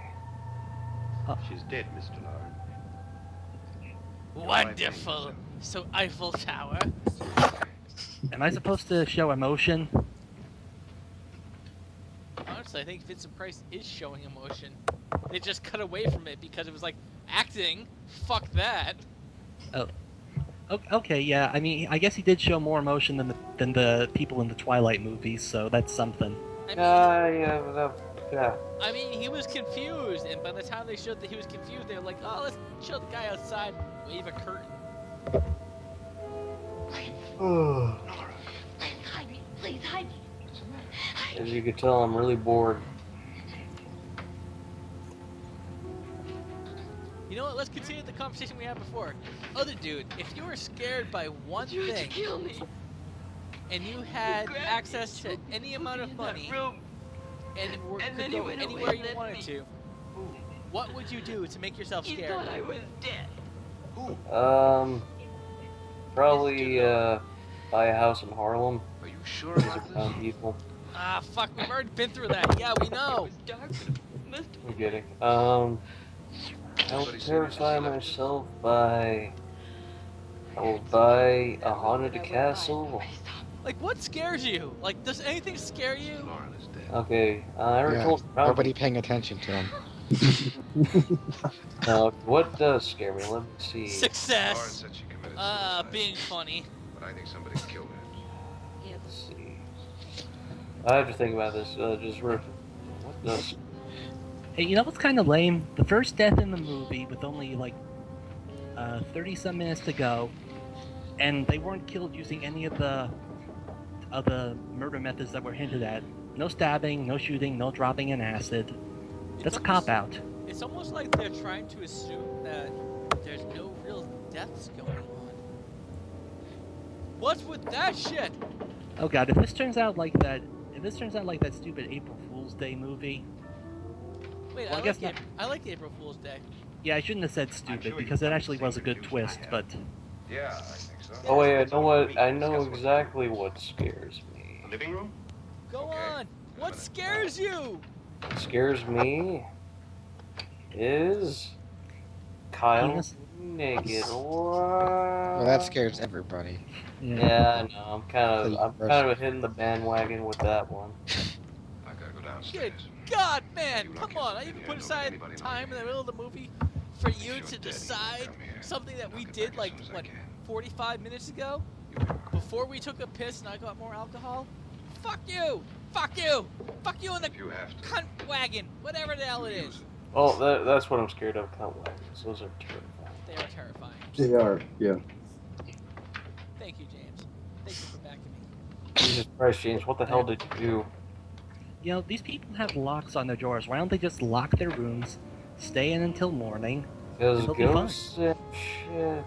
She's dead, Mr. Lauren. Wonderful. So Eiffel Tower. Am I supposed to show emotion? Honestly, I think Vincent Price is showing emotion. They just cut away from it because it was like acting. Fuck that. Oh. Okay, yeah. I mean, I guess he did show more emotion than the people in the Twilight movies, so that's something. Yeah. I mean, he was confused, and by the time they showed that he was confused, they were like, "Oh, let's show the guy outside, wave a curtain." Hide me, please hide me. As you can tell, I'm really bored. You know what? Let's continue the conversation we had before. Other dude, if you were scared by one thing, Kill me. and you had access to any amount of money, and could go anywhere you wanted to, what would you do to make yourself You scared? thought I was dead. Probably buy a house in Harlem. Are you sure Because about of town this? people. Ah, fuck, we've already been through that. Yeah, we know. It was dark, but it must I'm kidding. I will terrify myself by... I will buy a haunted castle. Like, what scares you? Like, does anything scare you? Lauren is dead. Okay, I already Yeah, told nobody paying attention to him. what does scare me? Let me see. Lauren Success. said she committed suicide. Being funny. But I think somebody killed her. Let's see. I have to think about this. Just what does... Hey, you know what's kind of lame? The first death in the movie, with only like 30-some minutes to go, and they weren't killed using any of the murder methods that were hinted at. No stabbing, no shooting, no dropping in acid. That's a cop-out. It's almost like they're trying to assume that there's no real deaths going on. What's with that shit? Oh god, if this turns out like that stupid April Fool's Day movie. Wait, Well, I guess not. I like the April Fool's Day. Yeah, I shouldn't have said stupid because it actually was a good twist, but Yeah, I think so. Oh wait, I know what? I know exactly what scares me. Living room? Go Okay. on. What scares you? What scares me is Kyle Penis? naked. Well, that scares everybody. Yeah, I know. I'm kind of hitting the bandwagon with that one. I gotta go Good downstairs. God, man, come on. I even put aside time in the middle of the movie for you to decide something that we did like, what, 45 minutes ago? Before we took a piss and I got more alcohol? Fuck you! Fuck you! Fuck you in the cunt wagon! Whatever the hell it is. Oh, that's what I'm scared of. Cunt wagons. Those are terrifying. They are terrifying. They are, yeah. Thank you, James. Thank you for backing me. Jesus Christ, James, what the hell did you do? you know, these people have locks on their doors. Why don't they just lock their rooms, stay in until morning? Because They'll be fine. ghosts and shit.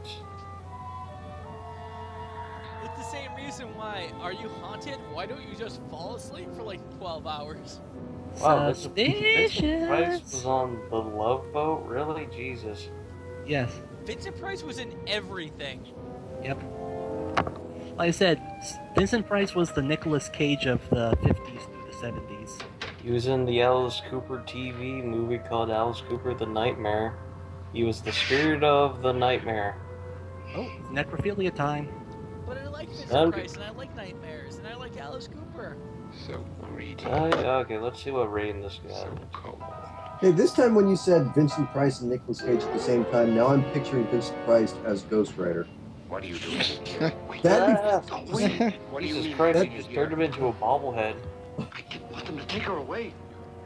It's the same reason why, are you haunted? Why don't you just fall asleep for like 12 hours? Wow, this Price Suspicious. was on the Love Boat? Really? Jesus. Yes. Vincent Price was in everything. Yep. Like I said, Vincent Price was the Nicolas Cage of the 50s through the 70s. He was in the Alice Cooper TV movie called Alice Cooper the Nightmare. He was the spirit of the nightmare. Oh, necrophilia time. But I like Vincent Price, and I like Nightmares, and I like Alice Cooper. So greedy. Okay, let's see what rating this guy. Hey, this time when you said Vincent Price and Nicolas Cage at the same time, now I'm picturing Vincent Price as Ghost Rider. What are you doing? That'd be... What do you Jesus mean? Christ, you just turned him into a bobblehead. I didn't want them to take her away.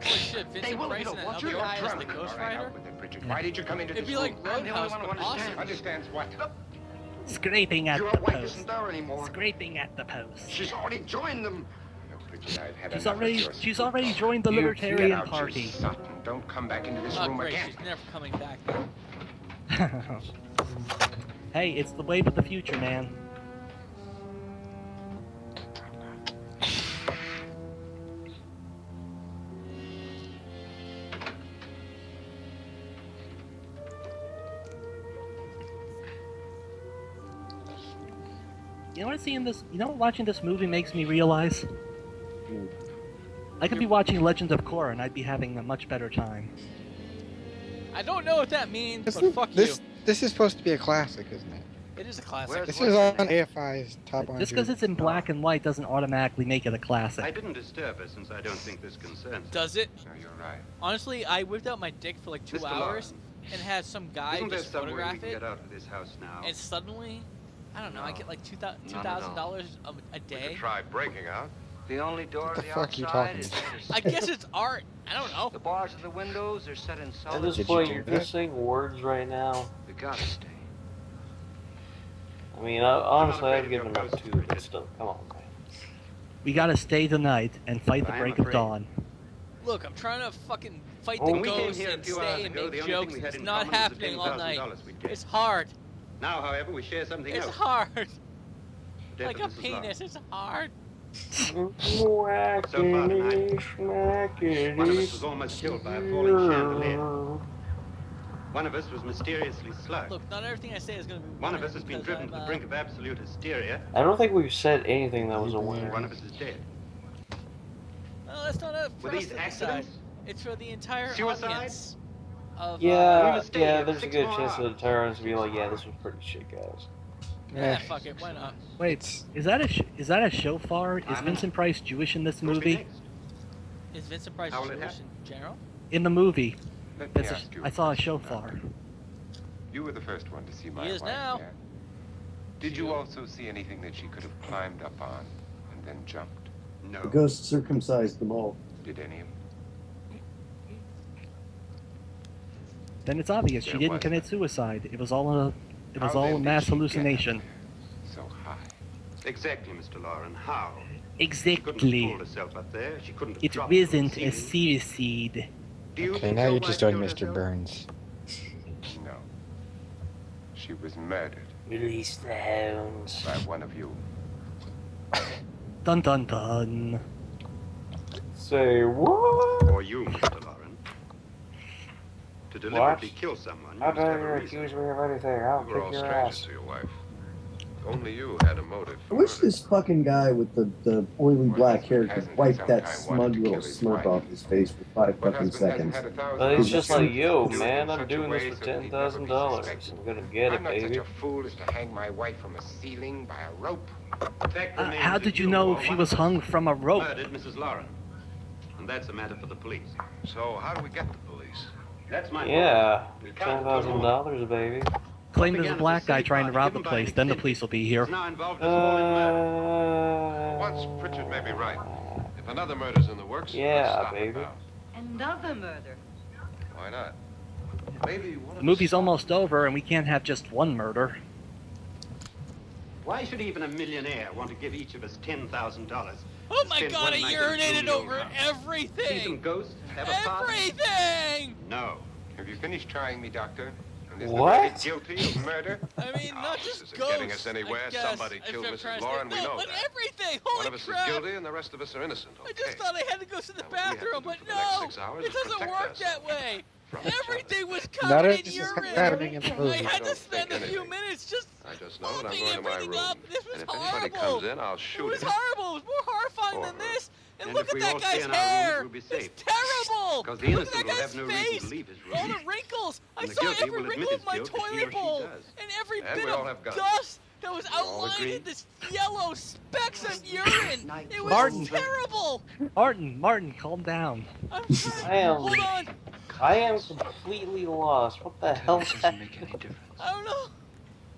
Holy shit, Vincent will, Price you and know, that what other you're guy as the drunk. Ghost All right, Rider? out with it, Bridget. Why did you come into It'd this be like room? I'm the only Roadhouse, one who but understands. awesome. Understands what? Scraping at Your the wife post. isn't there anymore. Scraping at the post. She's already joined them. No, Bridget, I've had She's enough of already your she's spook already talk. joined the Get Libertarian out, you Party. sot, and don't come back into this Oh room great, again. she's never coming back then. Hey, it's the wave of the future, man. You know what seeing this? You know what watching this movie makes me realize? I could be watching Legend of Korra and I'd be having a much better time. I don't know what that means, but Isn't fuck this, you. This is supposed to be a classic, isn't it? It is a classic. This is on AFI's top 100. Just because it's in black and white doesn't automatically make it a I classic. didn't disturb her since I don't think this concerns her. Does it? No, you're right. Honestly, I whipped out my dick for like 2 Mr. hours and had some guy Isn't there just some way we photograph can it, get out of this house now? and suddenly, I don't know, I get like $2,000 a We day. could try breaking out. The only door What to the the fuck are you outside talking is about? made of I guess it's art. I don't know. The bars of the windows are set in At solid. this Did you point, do you're that? just saying words right now. We gotta stay. I mean, honestly, I've given up too, but still, come on, man. We gotta stay tonight and fight the I am break of afraid. dawn. Look, I'm trying to fucking fight Oh, the When we came ghost here a and few hours stay and ago, the make only jokes. thing we had It's in not common was the happening all night. $10,000 we'd get. It's hard. Now, however, we share something It's else. hard. Death Like of a Mrs. Lawrence. penis. It's hard. So far tonight, one of us was almost killed by a falling chandelier. One of us was mysteriously slugged. Look, not everything I say is gonna be. One of us has been because driven to the I'm, brink of absolute hysteria. I don't think we've said anything that was a One winner. of us is dead. Well, that's not up for Were us these to decide. accidents? It's for the entire Suicide? audience. Of, Yeah, we must stay yeah, here for there's a 6 good more chance that hours. the tyrants will be like, yeah, this was pretty shit, guys. Yeah, fuck it. Why not? Wait, is that a shofar? Is I'm- Vincent Price Jewish in this Who's movie? next? Is Vincent Price How will it Jewish happen? in general? In the movie, Let me that's ask you. I saw a shofar. You were the first one to see my He is wife, now. yeah? Did you also see anything that she could have climbed up on and then jumped? No. The ghost circumcised them all. Did any of them? Then it's obvious she There didn't was commit none. suicide. It was all a How then a did mass she get up hallucination. there so high. Exactly, Mr. Lauren. How? She couldn't have Exactly. pulled herself up there. She couldn't have It dropped from the wasn't a ceiling. suicide. Do you Okay, think now your you're wife just doing killed Mr. herself? Burns. No. She was murdered Release the hounds. by one of you. Dun dun dun. Say what? Or you, Mr. Lauren. To deliberately kill someone, you How must have a dare you reason. accuse me of anything? I'll We were all kick your strangers ass. to your wife. Only you had a motive. I wish this fucking guy with the oily black hair could wipe that smug little smirk off his face for 5 fucking seconds. But he's just like, yo, Do it man, in I'm such a doing way this for so that he'd never be $10,000. suspected. I'm gonna get it, I'm not baby. such a fool as to hang my wife from a ceiling by a rope. Fact remains How that did you know or she one was of us hung from a rope? Murdered Mrs. Lauren. And that's a matter for the police. So how do we get the police? That's my Yeah, fault. We can't go on. $10,000, baby. Claim What there's a began black as guy silly trying to party rob the given by place, an then the extended police will be here. is now involved us all in murder. Once Pritchard may be right. If another murder's in the works, Yeah, let's stop it baby. now. Another murder. Why not? Maybe one of The movie's us- almost over, and we can't have just one murder. Why should even a millionaire want to give each of us $10,000? Oh to my spend god, one I night in urinated Julio over House? See some everything! ghosts? Have a party? Everything! No. Have you finished trying me, Doctor? And is What? the lady guilty of murder? I mean, Oh, not this just isn't ghosts. getting us anywhere. I guess. Somebody If killed I'm Mrs. trying to Lauren, say- we no, know but that. everything! One Holy of us crap! is guilty and the rest of us are innocent, I okay? just thought I had to go to the Now, what we have to bathroom, do but for the next no! 6 hours It is doesn't protect work ourselves that way! from each other. Everything was None covered of in this is urine! happening in the I movie. had I to don't spend a think few anything. minutes just I just know that I'm mopping going to my everything room. up. This was And if anybody horrible! comes in, I'll It shoot was him. horrible! It was more horrifying Or than her. this! And, And look if at we that all stay guy's in our rooms, hair! we'll be safe. It's terrible! Because the Look innocent at will that have no guy's reason face! to leave his room. All the wrinkles! I And the saw guilty every will wrinkle admit of my his guilt if he or toilet she bowl! does. And every And bit we all of have guns. dust that was all outlined agree? in this yellow specks of urine! It was Martin. terrible! Martin, calm down. I'm trying. I am- Hold on! I am completely lost. What the hell Doesn't happened? make any difference. I don't know!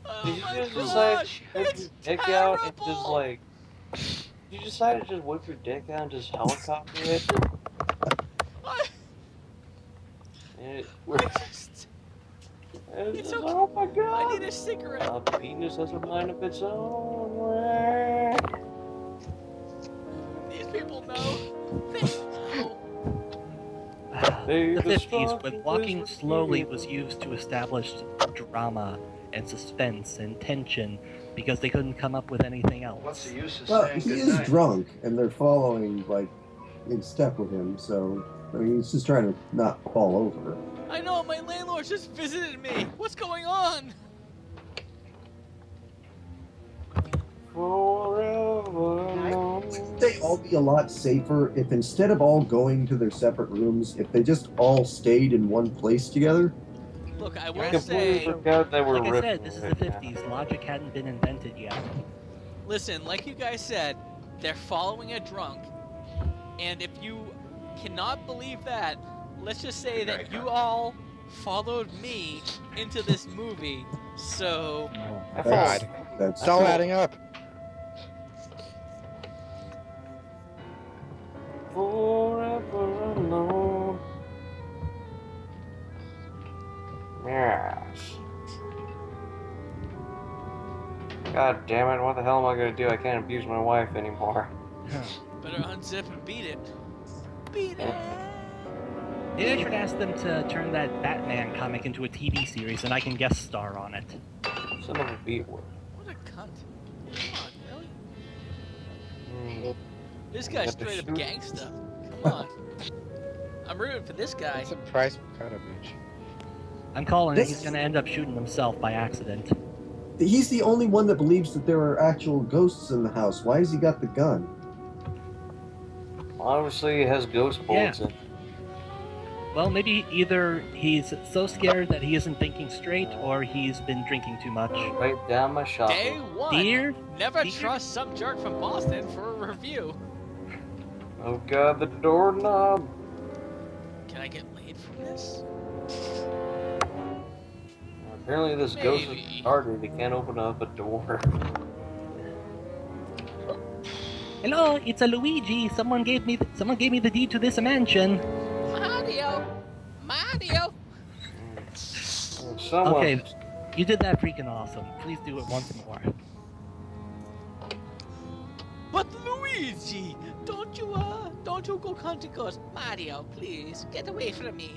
Oh Did you my just god! decide to whip It's your dick out and terrible! just like... You decided to just whip your dick out and just helicopter it? I And it, just... and It's just- okay. oh my I god! need a cigarette. A penis has a mind of its own. These people know. They know. The 50s, when walking slowly was used to establish drama and suspense and tension because they couldn't come up with anything else. What's the use of Well, saying he is goodnight? drunk, and they're following, like, in step with him, so, I mean, he's just trying to not fall over. I know, my landlord just visited me. What's going on? Wouldn't they all be a lot safer if instead of all going to their separate rooms, if they just all stayed in one place together? Look, I I will completely say, forgot that we're Like I ripping said, this is the right now. 50s. Logic hadn't been invented yet. listen, like you guys said, they're following a drunk. And if you cannot believe that, let's just say that you all followed me into this movie. So, Oh, God. That's It's all adding up. Forever alone. Yes. God damn it, what the hell am I gonna do? I can't abuse my wife anymore. better unzip and beat it. Beat it! Maybe I should ask them to turn that Batman comic into a TV series and I can guest star on it. Son of a beat word. What a cunt. Come on, really? Mm. This guy's Got the straight up shoot. gangsta. Come on. I'm rooting for this guy. That's a price per cut, bitch. I'm calling it. This- He's gonna end up shooting himself by accident. He's the only one that believes that there are actual ghosts in the house. Why has he got the gun? Obviously, it has ghost bullets in it. Well, maybe either he's so scared that he isn't thinking straight, or he's been drinking too much. Right down my shop. Day one. Dear? Never Dear? trust some jerk from Boston for a review. Oh god, the doorknob. Can I get laid from this? Apparently this ghost is Maybe. retarded. He can't open up a door. Hello, it's a Luigi. Someone gave me the deed to this mansion. Mario! Someone... Okay, you did that freaking awesome. Please do it once more. But Luigi, don't you go hunting ghosts. Mario, please, get away from me.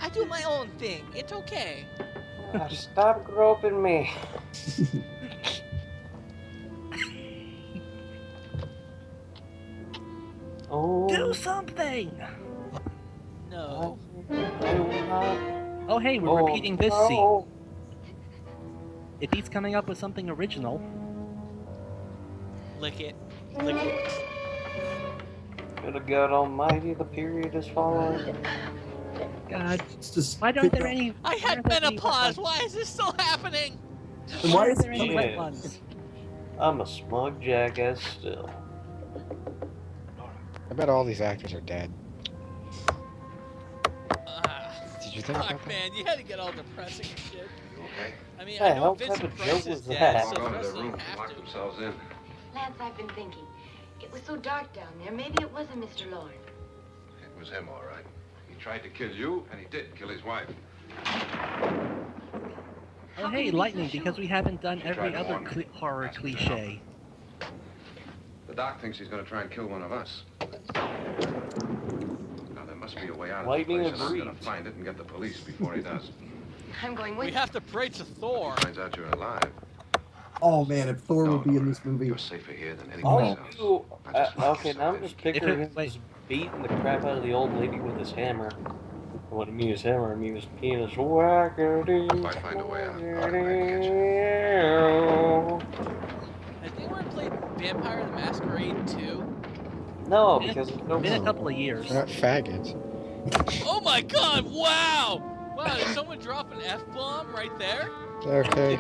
I do my own thing. It's okay. Stop groping me. Oh. Do something! No. I will not. Oh hey, we're repeating this no. scene. It beats coming up with something original. Lick it. Lick it. Good God Almighty, the period is following. God, It's just why aren't there any? I why had aren't there any menopause. wet Why is this still happening? ones? And Why why aren't is there any it- wet ones? I'm a smug jackass still. I bet all these actors are dead. Did you think about Fuck, that? man, you had to get all depressing and shit. Okay. I mean, Hey, I know what Vincent type of Price joke is was dead, that? so Walk the over to rest their of room them and have lock to. themselves in. Lance, I've been thinking. It was so dark down there. Maybe it wasn't Mr. Lorne. It was him, all right. He tried to kill you, and he did kill his wife. Oh hey, lightning, because we haven't done every tried to other warn me. horror Ask me to cliche. The doc thinks he's going to try and kill one of us. Now, there must be a way out of Lightning this place, and I'm agreed. going to find it and get the police before he does. I'm going We with have to pray to Thor. Finds out you're alive. Oh man, if Thor would be in this movie. You're safer here than All anyone you else. do, Now just lock okay, now I'm yourself just in. picturing If it- him wait. just beating the crap out of the old lady with his hammer. What I mean is hammer, I mean his penis. Whackity. Might find a way out. Has anyone played Vampire the Masquerade 2? No, Been- because it's Been a couple of years. They're not faggots. Oh my god, wow! Wow, did someone drop an F-bomb right there? Okay.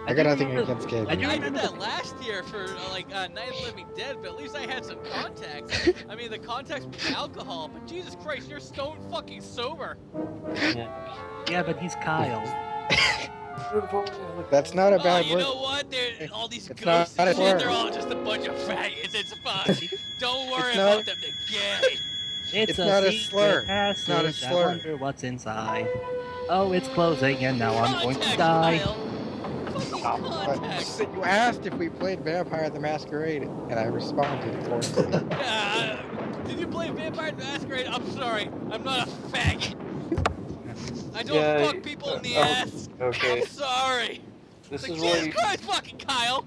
I got do nothing remember- against gays. I do I did remember that last year for Night of the Living Dead, but at least I had some context. I mean, the context was alcohol, but Jesus Christ, you're stone fucking sober. Yeah, but he's Kyle. That's not a Oh, bad you word. know what? All these It's ghosts not and a shit, word. they're all just a bunch of faggots. It's fine. Don't worry It's not- about them. They're gay. It's not a secret slur. Passage. It's not a slur. I wonder what's inside. Oh, it's closing, and now I'm going to Context, die. Kyle. Fucking context. You asked if we played Vampire the Masquerade, and I responded accordingly. Yeah, did you play Vampire the Masquerade? I'm sorry. I'm not a faggot. I don't Yeah, fuck people in the ass. Okay, I'm sorry. this Like, is what Jesus you. Christ, fucking Kyle.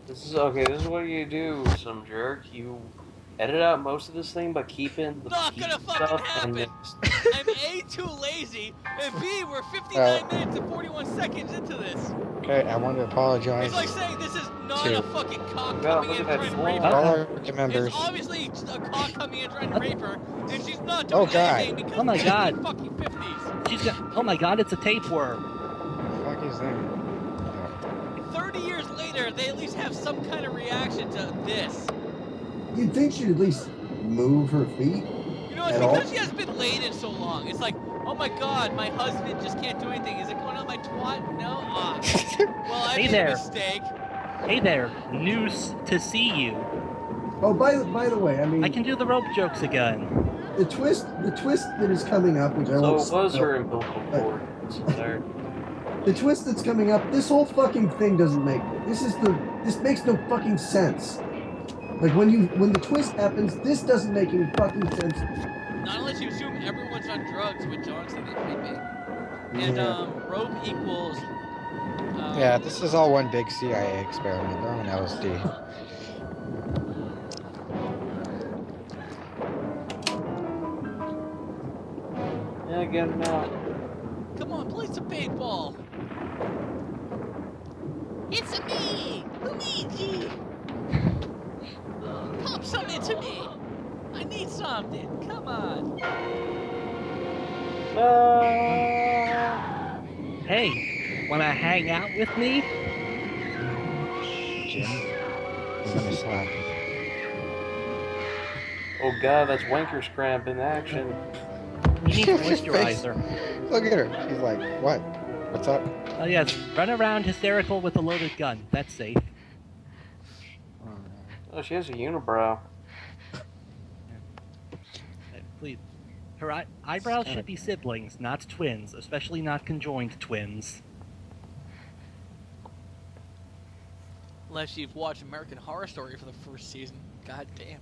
This is okay. This is what you do, some jerk. You edit out most of this thing, but keep in the Not peak gonna fucking stuff and happen. just- I'm A, too lazy, and B, we're 59 minutes and 41 seconds into this. Okay, I want to apologize It's like saying this is not to a fucking cock God, coming look in at that trying to floor. rape all her. our members. It's obviously just a cock coming in trying to rape her, and she's not Oh, doing God. anything because Oh my it's God. the fucking 50s. she's got. Oh my God! It's a tapeworm. What the fuck is that? 30 years later, they at least have some kind of reaction to this. You'd think she'd at least move her feet. You know, it's At because all? she hasn't been laid in so long. It's like, oh my God, my husband just can't do anything. Is it going on my twat? No? Ah. Well, I Hey made there. a mistake. Hey there, noose to see you. Oh, by the way, I mean, I can do the rope jokes again. the twist that is coming up, which I So won't it was spoil- her umbilical cord. There. The twist that's coming up, this whole fucking thing doesn't make. This makes no fucking sense. Like when the twist happens, this doesn't make any fucking sense. Not unless you assume everyone's on drugs, which honestly they might be. And rope equals. Yeah, this is all one big CIA experiment. They're on LSD. Yeah, get him out. Come on, play some paintball. It's me, Luigi. Pump some into me. I need something. Come on. Hey, wanna hang out with me? Jim, I'm gonna slap you. Oh God, that's Wanker's cramp in action. He needs moisturizer. Look at her. She's like, what? What's up? Oh yes, run around hysterical with a loaded gun. That's safe. Oh, she has a unibrow. Please. Her eyebrows should be siblings, not twins, especially not conjoined twins. Unless you've watched American Horror Story for the first season. God damn.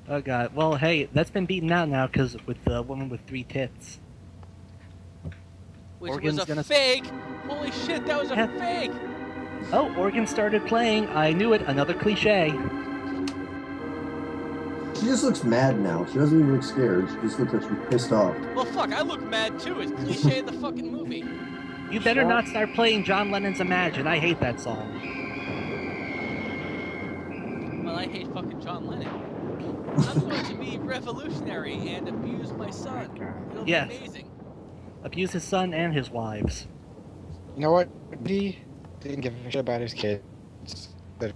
Oh God. Well, hey, that's been beaten out now because with the woman with 3 tits. Which Organ's was a gonna- fake. Holy shit, that was a fake. Oh, Organ started playing. I knew it. Another cliche. She just looks mad now. She doesn't even look scared. She just looks like she's pissed off. Well, fuck, I look mad too. It's cliche in the fucking movie. You better not start playing John Lennon's Imagine. I hate that song. Well, I hate fucking John Lennon. I'm going to be revolutionary and abuse my son. It'll Yes. be amazing. Abuse his son and his wives. You know what? He didn't give a shit about his kids. But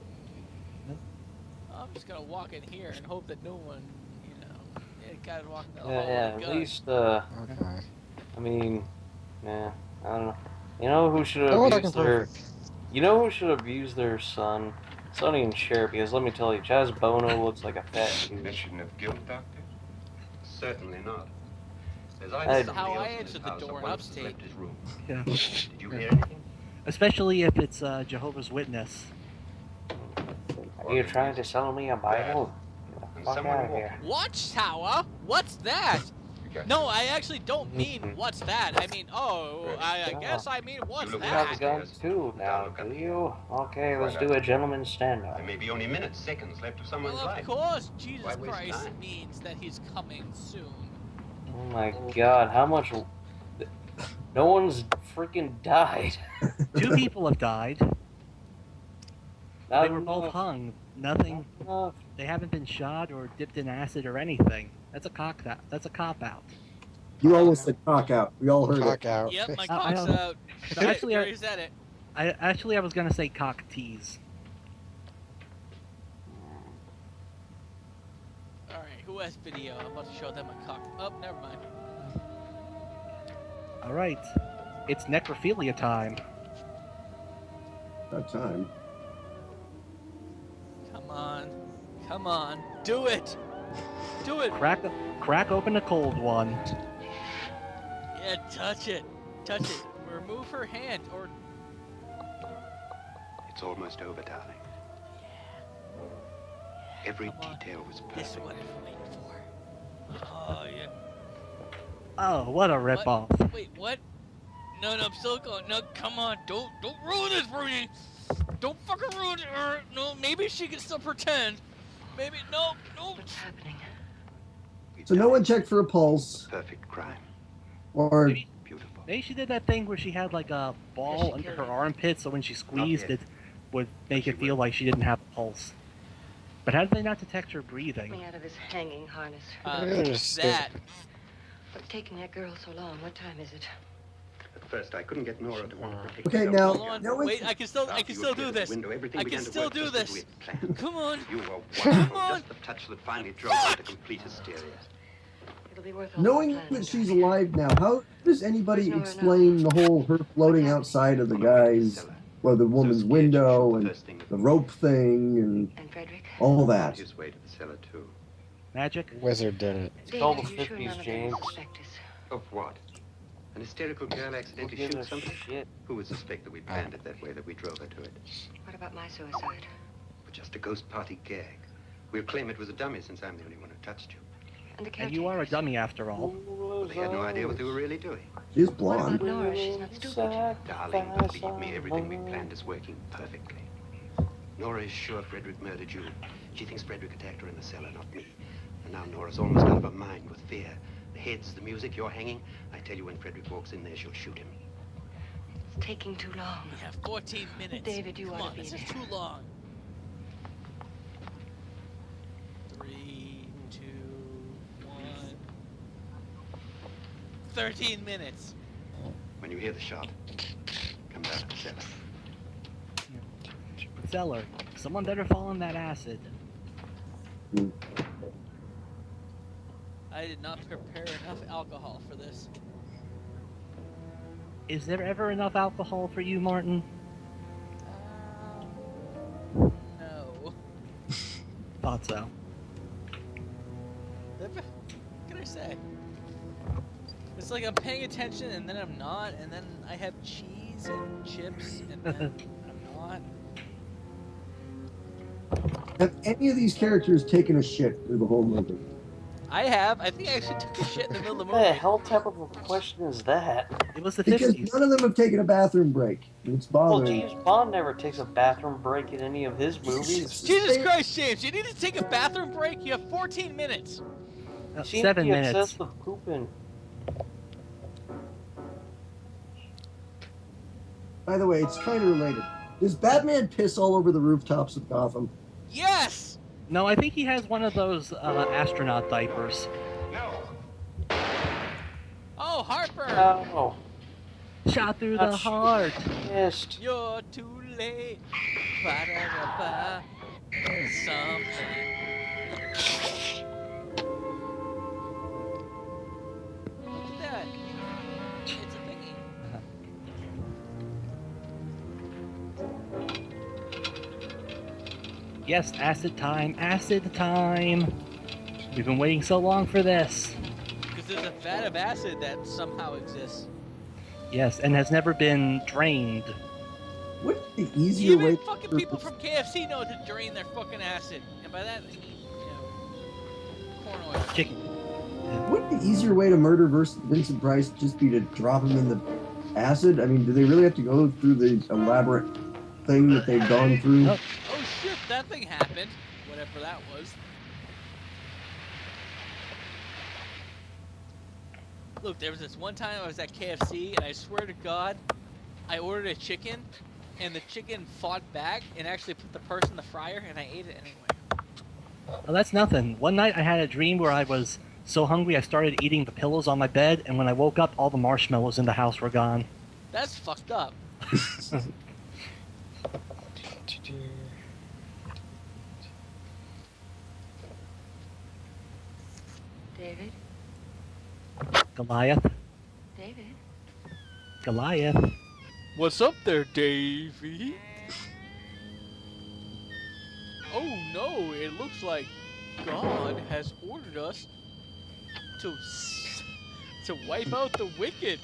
I'm just gonna walk in here and hope that no one, gotta walk in the hall Yeah, with a at gun. least, okay. I mean, yeah, I don't know. You know who should Oh, have looking abused their... perfect. You know who should abuse their son? Sonny and Cher, because let me tell you, Chaz Bono looks like a fat dude. Admission of guilt, Doctor? Certainly not. As That's how somebody I else in answered this the house, door in one of us upstate. left his room. Yeah. Did you hear anything? Especially if it's Jehovah's Witness. Are you trying to sell me a Bible? Get the And fuck someone out of walked here. Watchtower? What's that? No, I actually don't mean Mhm. what's that. I mean, I guess I mean what's You got the that? guns too now, do you? Okay, let's do a gentleman's stand-up. There may be only minutes, seconds left of someone's Well, of life. course, Jesus Why waste Christ time? means that he's coming soon. Oh my God, how much... No one's freaking died. 2 people have died. Not They were both enough. hung. Nothing. Enough. They haven't been shot or dipped in acid or anything. That's a cop out. You almost said cock out. We all heard Cock it. out. Yep, my I cock's don't- out. So actually, You already said it. I was gonna say cock tease. Alright, who has video? I'm about to show them a cock. Oh, never mind. All right, it's necrophilia time. That time. Come on. Come on. Do it! Do it! Crack open a cold one. Yeah, touch it. Touch it. Remove her hand, or... It's almost over, darling. Every Come on. detail was This is perfect. what I've been waiting for. Oh, yeah. Oh, what a ripoff. Wait, what? No, I'm still going. No, come on. Don't ruin this for me. Don't fucking ruin her. No, maybe she can still pretend. Maybe, no. What's happening? So no one checked for a pulse, Perfect crime. or Beautiful. Maybe she did that thing where she had like a ball under her armpit, so when she squeezed it, would make it feel like she didn't have a pulse. But how did they not detect her breathing? Me out of his hanging harness. It is That. What's taking that girl so long? What time is it? First, I couldn't get Nora to want to pick Okay, herself now, up. no one's- Wait, I can still do this. Window, everything I can began to still work do just as this. we had planned. Come on. You were Come wonderful. on. Just the touch that finally drove her to complete hysteria. It'll be worth all Knowing our planning, that she's darling. alive now, how does anybody There's nowhere explain the whole her floating outside of the guy's, well, the woman's window and the rope thing and Frederick? all On that? his way to the cellar, too. Magic? Wizard did it. It's called the David, are you sure 50s, none of them James. suspect us? Of what? An hysterical girl accidentally Who gives shoots a something? shit? Who would suspect that we planned it that way, that we drove her to it? What about my suicide? But just a ghost party gag. We'll claim it was a dummy since I'm the only one who touched you. And the And you are a dummy after all. Well, they had no idea what they were really doing. She's What about blonde. Nora? She's not stupid. Darling, believe me, everything we planned is working perfectly. Nora is sure Frederick murdered you. She thinks Frederick attacked her in the cellar, not me. And now Nora's almost out of her mind with fear. The heads, the music, you're hanging. I tell you, when Frederick walks in there, she'll shoot him. It's taking too long. We have 14 minutes. David, you Come ought on, to be this is there. too long. 3, 2, 1. 13 minutes. When you hear the shot, come down to the cellar. Cellar. Someone better fall in that acid. I did not prepare enough alcohol for this. Is there ever enough alcohol for you, Martin? No. Thought so. What can I say? It's like I'm paying attention and then I'm not, and then I have cheese and chips and then I'm not. Have any of these characters taken a shit through the whole movie? I have. I think I actually took a shit in the middle of the What movie. the hell type of a question is that? It was the Because 50s. none of them have taken a bathroom break. It's Well, bothering. James Bond never takes a bathroom break in any of his movies. Jesus Christ, James! You need to take a bathroom break. You have 14 minutes. He seems 7 to be minutes. obsessed with pooping. By the way, it's kind of related. Does Batman piss all over the rooftops of Gotham? Yes. No, I think he has one of those astronaut diapers. Oh, Harper. Oh, Shot through the heart. missed. You're too late. Ba-da-da-ba. Something. Look at that. It's a thingy. Yes, acid time, acid time. We've been waiting so long for this. Because there's a vat of acid that somehow exists. Yes, and has never been drained. What's the easier Even way? fucking people from KFC know to drain their fucking acid. And by that, I mean, you know, corn oil. Chicken. Wouldn't the easier way to murder Vincent Price just be to drop him in the acid? I mean, do they really have to go through the elaborate thing that they've gone through? Nope. Oh shit, that thing happened. Whatever that was. Look, there was this one time I was at KFC, and I swear to God, I ordered a chicken, and the chicken fought back and actually put the purse in the fryer, and I ate it anyway. Well, that's nothing. One night I had a dream where I was so hungry I started eating the pillows on my bed, and when I woke up, all the marshmallows in the house were gone. That's fucked up. David? Goliath. David? Goliath. What's up there, Davey? Oh no, it looks like God has ordered us to wipe out the wicked.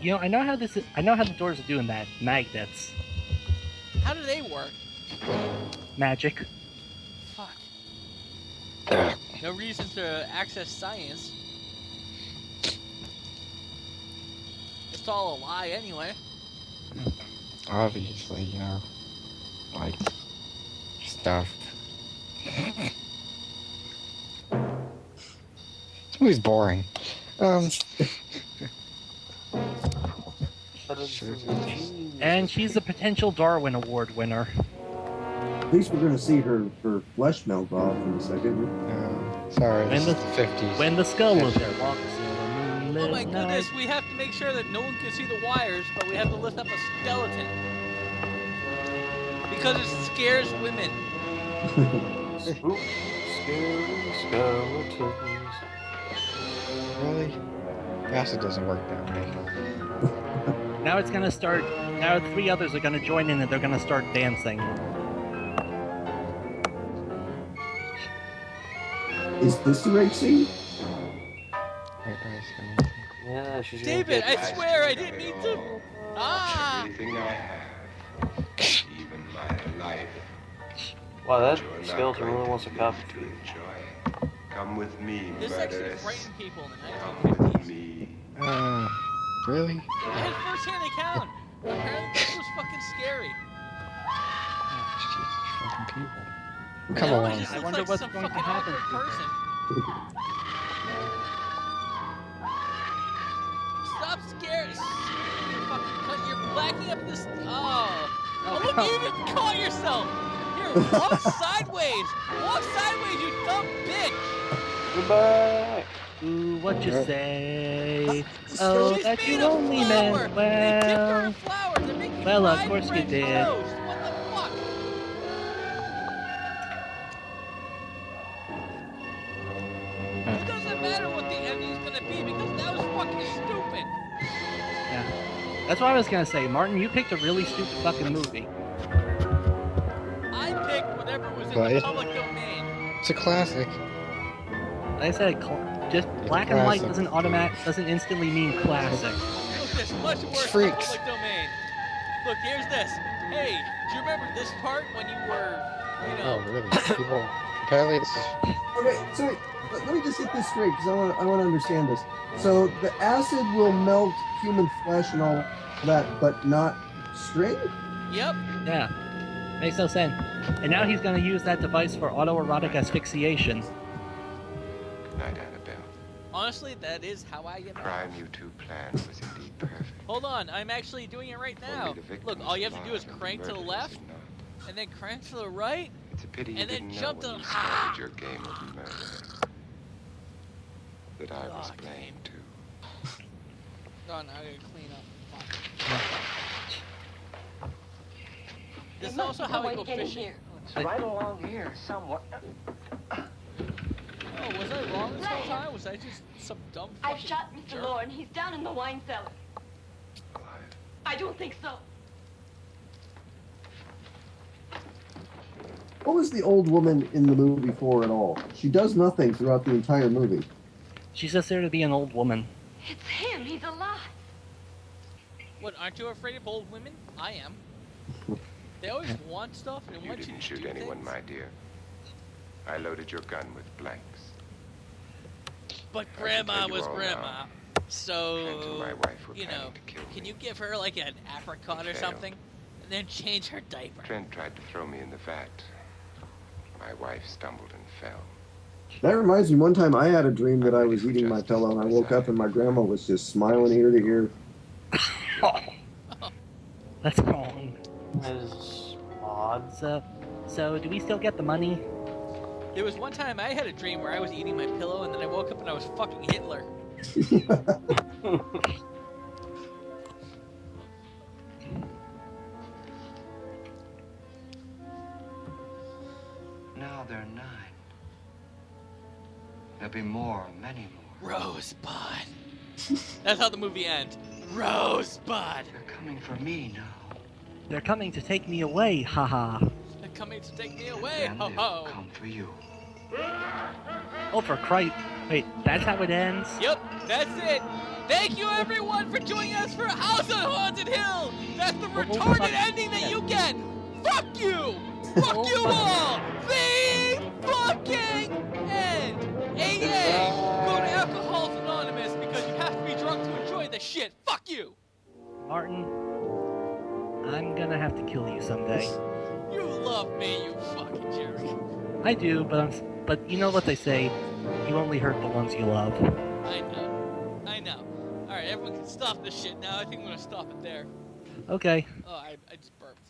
You know, I know how this is. I know how the doors are doing that. Magnets. How do they work? Magic. Fuck. No reason to access science. It's all a lie anyway. Obviously, you know, like, stuff. This movie's boring. And she's a potential Darwin Award winner. At least we're going to see her flesh melt off in a second. Sorry, When this the- is the 50s. When the skull was there, walks in the Silent Oh my goodness, night. we have to make sure that no one can see the wires, but we have to lift up a skeleton. Because it scares women. Spook, scary skeletons. Really? Acid doesn't work that way. Now it's gonna start. Now 3 others are gonna join in and they're gonna start dancing. Is this the rape scene? Yeah, she's David, gonna I get... swear I didn't mean to. Ah! Everything I have, even my life. Wow, that You're not skeleton going really wants a to cup. live to enjoy. Come with me, This actually murderess. frightened people in the Come 1950s. with me. Really? I had first-hand account. Apparently this was fucking scary. Fucking people. Now Come it on. just I looks wonder like what's some going to fucking happen awkward to person. Stop scaring. You're backing up this. Oh. Oh, look, you even caught yourself. Here, walk sideways. Walk sideways, you dumb bitch. Goodbye! Ooh, what you say? She's Oh, She's that made you of only flour. meant They dipped her well. in flour. They're making Well, of fried course you French did. toast. What the fuck? It doesn't matter what the ending's gonna be because that was fucking stupid. Yeah. That's what I was gonna say. Martin, you picked a really stupid fucking movie. I picked whatever was in But the it- public domain. It's a classic. Like I said, just black and white classic. doesn't instantly mean classic. Look, this much worse than Freaks. public domain. Look, here's this. Hey, do you remember this part when you were, you know? Oh, really? People. Apparently, this is. Okay, so wait, let me just get this straight because I want to understand this. So the acid will melt human flesh and all that, but not string? Yep. Yeah. Makes no sense. And now he's gonna use that device for autoerotic asphyxiation. Good night, Annabelle. Honestly, that is how I get The off. crime you two planned was indeed perfect. Hold on, I'm actually doing it right now. Only the victim's Look, all you have to do is blood and crank to the murderers left, and not. and then crank to the right, It's a pity you and then didn't know jump when to you the- started your game of murder that I was God, playing too. Oh, now I gotta clean up. Fuck. This is also how I go fishing. It's right along here, somewhere. Oh, was I wrong this whole time? Was I just some dumb fucking I've shot Mr. jerk? Lauren. He's down in the wine cellar. Alive. I don't think so. What was the old woman in the movie for at all? She does nothing throughout the entire movie. She's just there to be an old woman. It's him. He's alive. What, aren't you afraid of old women? I am. They always want stuff and You want you didn't to shoot do anyone, things. my dear. I loaded your gun with blanks. But I can Grandma tell you was all Grandma. now. So, Trent and my wife were you know, planning to kill can me. you give her like an apricot or Failed. something? And then change her diaper. Trent tried to throw me in the vat. My wife stumbled and fell. That reminds me, one time I had a dream that I was eating my pillow and I woke up and my grandma was just smiling ear to ear. That's wrong. That is odd. So do we still get the money? There was one time I had a dream where I was eating my pillow and then I woke up and I was fucking Hitler. Now there are 9. There'll be more, many more. Rosebud. That's how the movie ends. Rosebud. They're coming for me now. They're coming to take me away, haha. They're coming to take me away. And Ho they'll ho. come for you. Oh, for Christ. Wait, that's how it ends? Yep, that's it. Thank you everyone for joining us for House on Haunted Hill. That's the retarded ending that you get. Fuck you. Fuck you all. The fucking end. AA. Go to Alcoholics Anonymous because you have to be drunk to enjoy the shit. Fuck you. Martin, I'm gonna have to kill you someday. You love me, you fucking jerk. I do, but you know what they say, you only hurt the ones you love. I know. I know. Alright, everyone can stop this shit now. I think I'm gonna stop it there. Okay. Oh, I just burped.